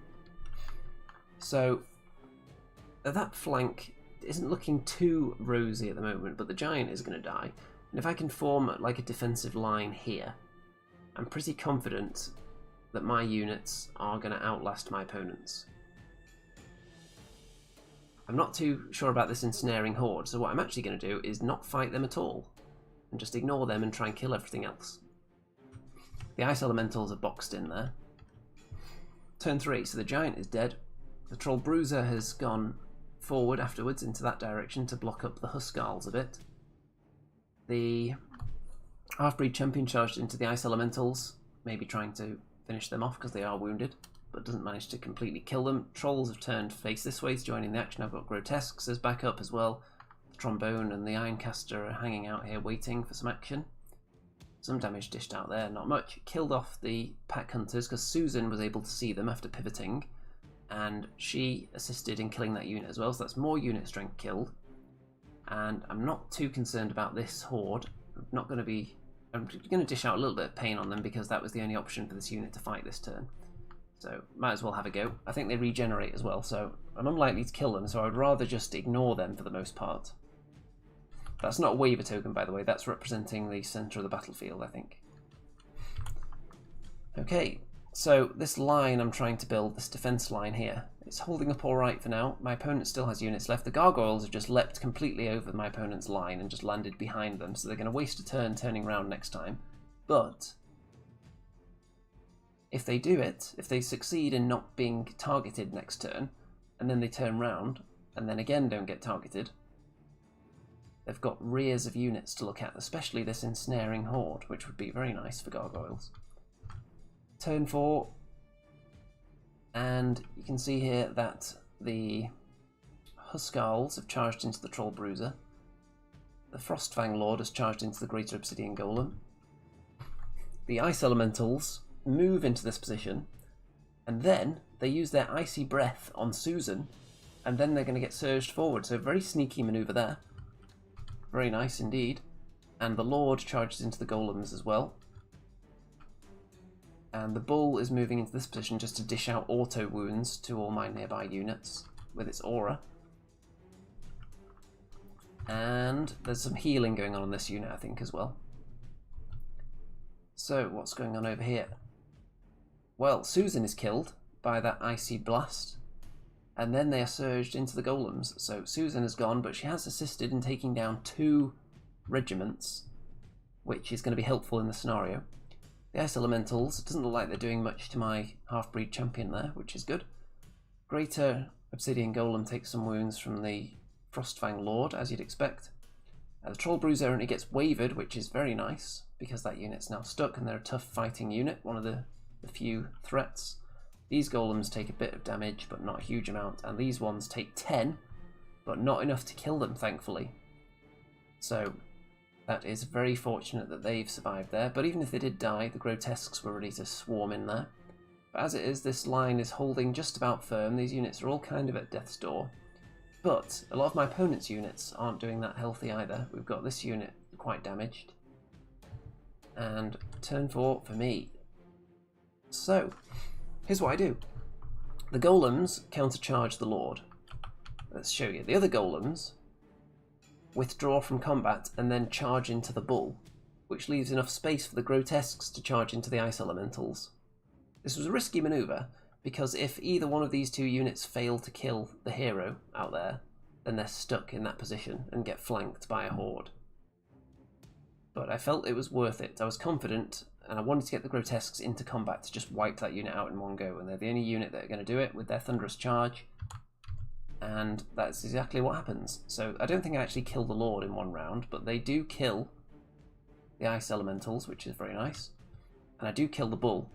So that flank isn't looking too rosy at the moment, but the giant is going to die. And if I can form like a defensive line here, I'm pretty confident that my units are going to outlast my opponents. I'm not too sure about this ensnaring horde, so what I'm actually going to do is not fight them at all, and just ignore them and try and kill everything else. The Ice Elementals are boxed in there. Turn 3, so the giant is dead. The Troll Bruiser has gone forward afterwards into that direction to block up the Huskarls a bit. The Halfbreed Champion charged into the Ice Elementals, maybe trying to finish them off because they are wounded, but doesn't manage to completely kill them. Trolls have turned face this way to joining the action. I've got Grotesques as backup as well. The Trombone and the Ironcaster are hanging out here waiting for some action. Some damage dished out there, not much. Killed off the Pack Hunters because Susan was able to see them after pivoting, and she assisted in killing that unit as well, so that's more unit strength killed. And I'm not too concerned about this horde. I'm going to dish out a little bit of pain on them because that was the only option for this unit to fight this turn. So might as well have a go. I think they regenerate as well, so I'm unlikely to kill them, so I'd rather just ignore them for the most part. That's not a waiver token, by the way, that's representing the centre of the battlefield, I think. Okay, so this line I'm trying to build, this defence line here, it's holding up alright for now. My opponent still has units left. The gargoyles have just leapt completely over my opponent's line and just landed behind them, so they're going to waste a turn turning round next time. But if they do it, if they succeed in not being targeted next turn, and then they turn round, and then again don't get targeted, they've got rears of units to look at, especially this ensnaring horde, which would be very nice for gargoyles. Turn 4, and you can see here that the Huskarls have charged into the Troll Bruiser. The Frostfang Lord has charged into the Greater Obsidian Golem. The Ice Elementals move into this position, and then they use their Icy Breath on Susan, and then they're going to get surged forward, so very sneaky manoeuvre there. Very nice indeed. And the Lord charges into the Golems as well. And the Bull is moving into this position just to dish out auto wounds to all my nearby units with its aura. And there's some healing going on this unit, I think, as well. So, what's going on over here? well, Susan is killed by that icy blast, and then they are surged into the golems. So Susan is gone, but she has assisted in taking down 2 regiments, which is going to be helpful in the scenario. The Ice Elementals, it doesn't look like they're doing much to my Halfbreed Champion there, which is good. Greater Obsidian Golem takes some wounds from the Frostfang Lord, as you'd expect. The Troll Bruiser only gets wavered, which is very nice, because that unit's now stuck and they're a tough fighting unit, one of the few threats. These golems take a bit of damage, but not a huge amount, and these ones take 10, but not enough to kill them, thankfully. So that is very fortunate that they've survived there, but even if they did die, the Grotesques were ready to swarm in there. But as it is, this line is holding just about firm. These units are all kind of at death's door. But a lot of my opponent's units aren't doing that healthy either. We've got this unit quite damaged. And turn 4 for me. So, here's what I do. The golems countercharge the Lord. Let's show you. The other golems withdraw from combat and then charge into the bull, which leaves enough space for the grotesques to charge into the ice elementals. This was a risky manoeuvre, because if either one of these 2 units fail to kill the hero out there, then they're stuck in that position and get flanked by a horde. But I felt it was worth it. I was confident, and I wanted to get the grotesques into combat to just wipe that unit out in one go, and they're the only unit that are going to do it with their thunderous charge. And that's exactly what happens. So I don't think I actually kill the Lord in one round, but they do kill the Ice Elementals, which is very nice. And I do kill the Bull.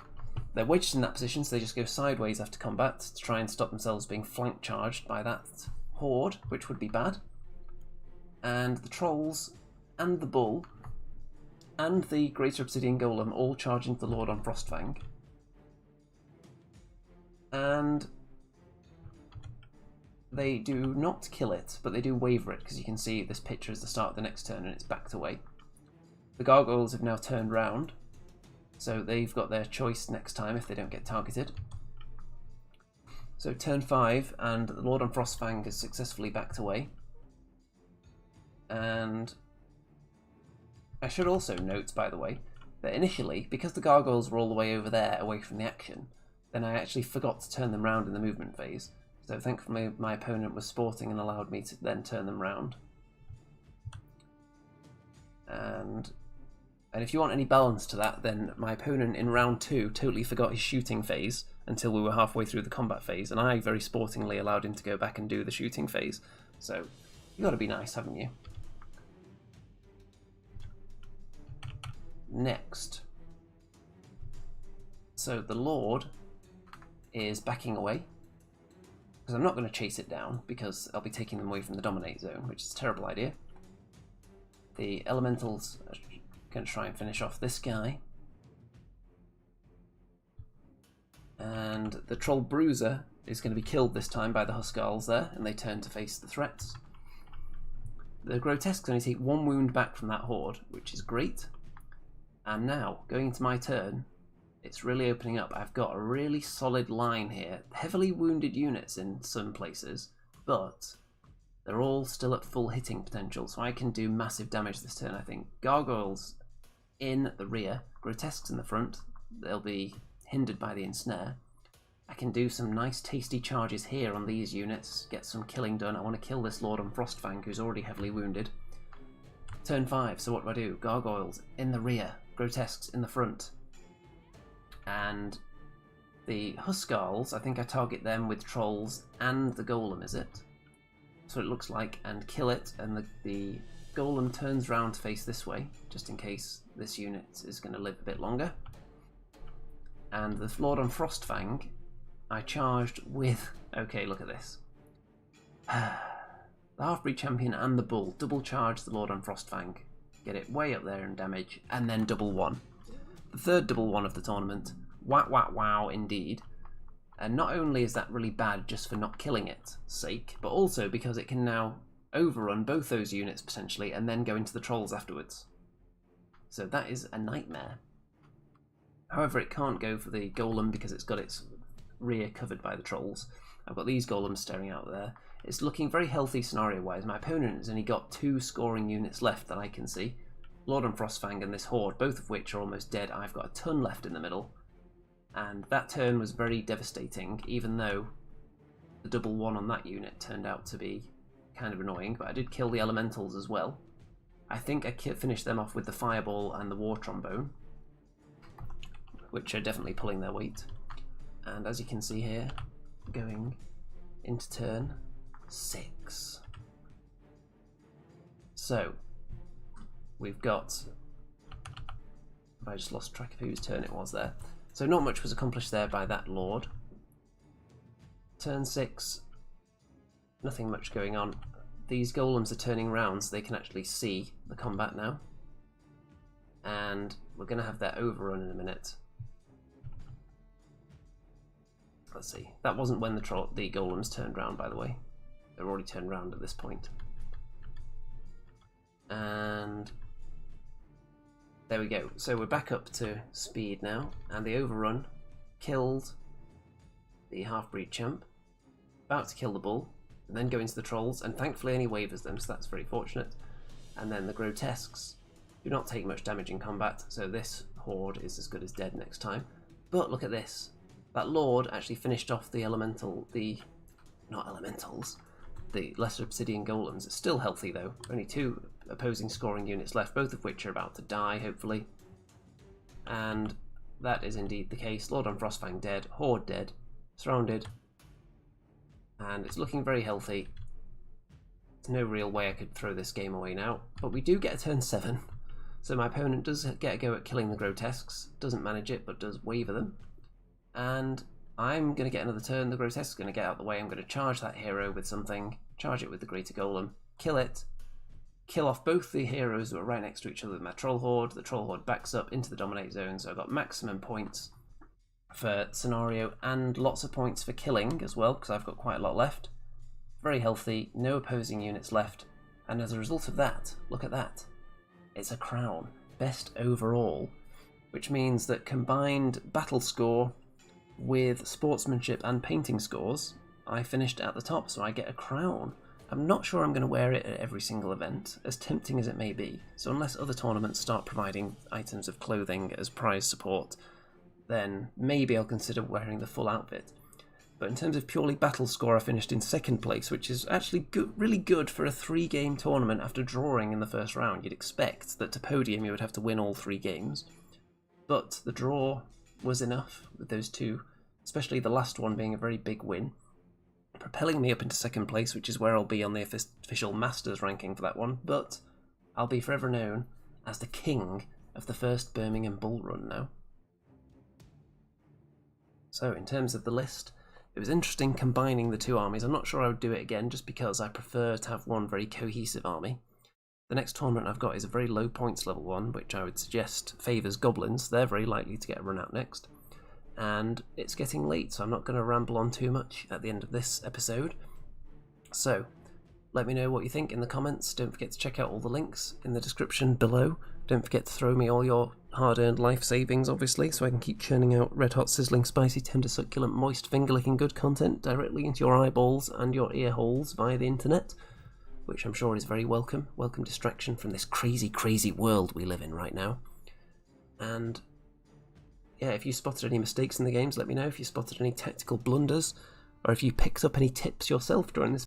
They're wedged in that position, so they just go sideways after combat to try and stop themselves being flank charged by that Horde, which would be bad. And the Trolls and the Bull and the Greater Obsidian Golem all charge into the Lord on Frostfang. And they do not kill it, but they do waver it, because you can see this picture is the start of the next turn and it's backed away. The Gargoyles have now turned round, so they've got their choice next time if they don't get targeted. So turn 5, and the Lord on Frostfang is successfully backed away. And I should also note, by the way, that initially, because the Gargoyles were all the way over there, away from the action, then I actually forgot to turn them round in the movement phase. So thankfully my opponent was sporting and allowed me to then turn them round. And if you want any balance to that, then my opponent in round 2 totally forgot his shooting phase until we were halfway through the combat phase, and I very sportingly allowed him to go back and do the shooting phase. So you got to be nice, haven't you? Next. So the Lord is backing away, because I'm not going to chase it down, because I'll be taking them away from the dominate zone, which is a terrible idea. The elementals are going to try and finish off this guy. And the Troll Bruiser is going to be killed this time by the Huskarls there, and they turn to face the threats. The Grotesques only take 1 wound back from that horde, which is great. And now, going into my turn, it's really opening up. I've got a really solid line here. Heavily wounded units in some places, but they're all still at full hitting potential, so I can do massive damage this turn, I think. Gargoyles in the rear, Grotesques in the front. They'll be hindered by the ensnare. I can do some nice tasty charges here on these units, get some killing done. I want to kill this Lord on Frostfang, who's already heavily wounded. Turn 5, so what do? Gargoyles in the rear, Grotesques in the front. And the Huskarls, I think I target them with Trolls and the Golem, is it? So it looks like, and kill it, and the Golem turns round to face this way, just in case this unit is going to live a bit longer. And the Lord on Frostfang, I charged with... Okay, look at this. The Halfbreed Champion and the Bull double charge the Lord on Frostfang, get it way up there in damage, and then double 1. The third double 1 of the tournament. Wow, wow, wow, indeed. And not only is that really bad just for not killing its sake, but also because it can now overrun both those units potentially and then go into the Trolls afterwards. So that is a nightmare. However, it can't go for the Golem because it's got its rear covered by the Trolls. I've got these Golems staring out there. It's looking very healthy scenario-wise. My opponent has only got 2 scoring units left that I can see. Lord on Frostfang and this Horde, both of which are almost dead. I've got a ton left in the middle. And that turn was very devastating, even though the double 1 on that unit turned out to be kind of annoying, but I did kill the elementals as well. I think I finished them off with the fireball and the war trombone, which are definitely pulling their weight. And as you can see here, going into turn 6. So we've got, I just lost track of whose turn it was there. So not much was accomplished there by that lord. Turn 6, nothing much going on. These golems are turning round so they can actually see the combat now. And we're going to have that overrun in a minute. Let's see. That wasn't when the golems turned round, by the way. They're already turned round at this point. And there we go. So we're back up to speed now, and the overrun killed the Halfbreed Champ, about to kill the bull, and then go into the trolls, and thankfully only wavers them, so that's very fortunate. And then the grotesques do not take much damage in combat, so this horde is as good as dead next time. But look at this. That lord actually finished off the not elementals, the lesser obsidian golems. It's still healthy though, only 2 opposing scoring units left, both of which are about to die, hopefully. And that is indeed the case. Lord on Frostfang dead, horde dead, surrounded, and it's looking very healthy. There's no real way I could throw this game away now, but we do get a turn 7, so my opponent does get a go at killing the grotesques, doesn't manage it, but does waver them. And I'm going to get another turn. The grotesque is going to get out of the way. I'm going to charge that hero with something, charge it with the greater golem, kill it, kill off both the heroes that are right next to each other with my Troll Horde. The Troll Horde backs up into the dominate zone, so I've got maximum points for scenario and lots of points for killing as well, because I've got quite a lot left. Very healthy, no opposing units left, and as a result of that, look at that. It's a crown, best overall, which means that combined battle score with sportsmanship and painting scores, I finished at the top, so I get a crown. I'm not sure I'm going to wear it at every single event, as tempting as it may be, so unless other tournaments start providing items of clothing as prize support, then maybe I'll consider wearing the full outfit. But in terms of purely battle score, I finished in 2nd place, which is actually really good for a 3-game tournament after drawing in the first round. You'd expect that to podium you would have to win all 3 games, but the draw was enough with those 2, especially the last one being a very big win, propelling me up into 2nd place, which is where I'll be on the official Masters ranking for that one, but I'll be forever known as the king of the first Birmingham Bullrun now. So in terms of the list, it was interesting combining the 2 armies. I'm not sure I would do it again, just because I prefer to have one very cohesive army. The next tournament I've got is a very low points level one, which I would suggest favours goblins. They're very likely to get a run out next. And it's getting late, so I'm not going to ramble on too much at the end of this episode. So, let me know what you think in the comments. Don't forget to check out all the links in the description below. Don't forget to throw me all your hard-earned life savings, obviously, so I can keep churning out red-hot, sizzling, spicy, tender, succulent, moist, finger-licking good content directly into your eyeballs and your ear holes via the internet, which I'm sure is very welcome distraction from this crazy, crazy world we live in right now. And yeah, if you spotted any mistakes in the games, let me know. If you spotted any tactical blunders, or if you picked up any tips yourself during this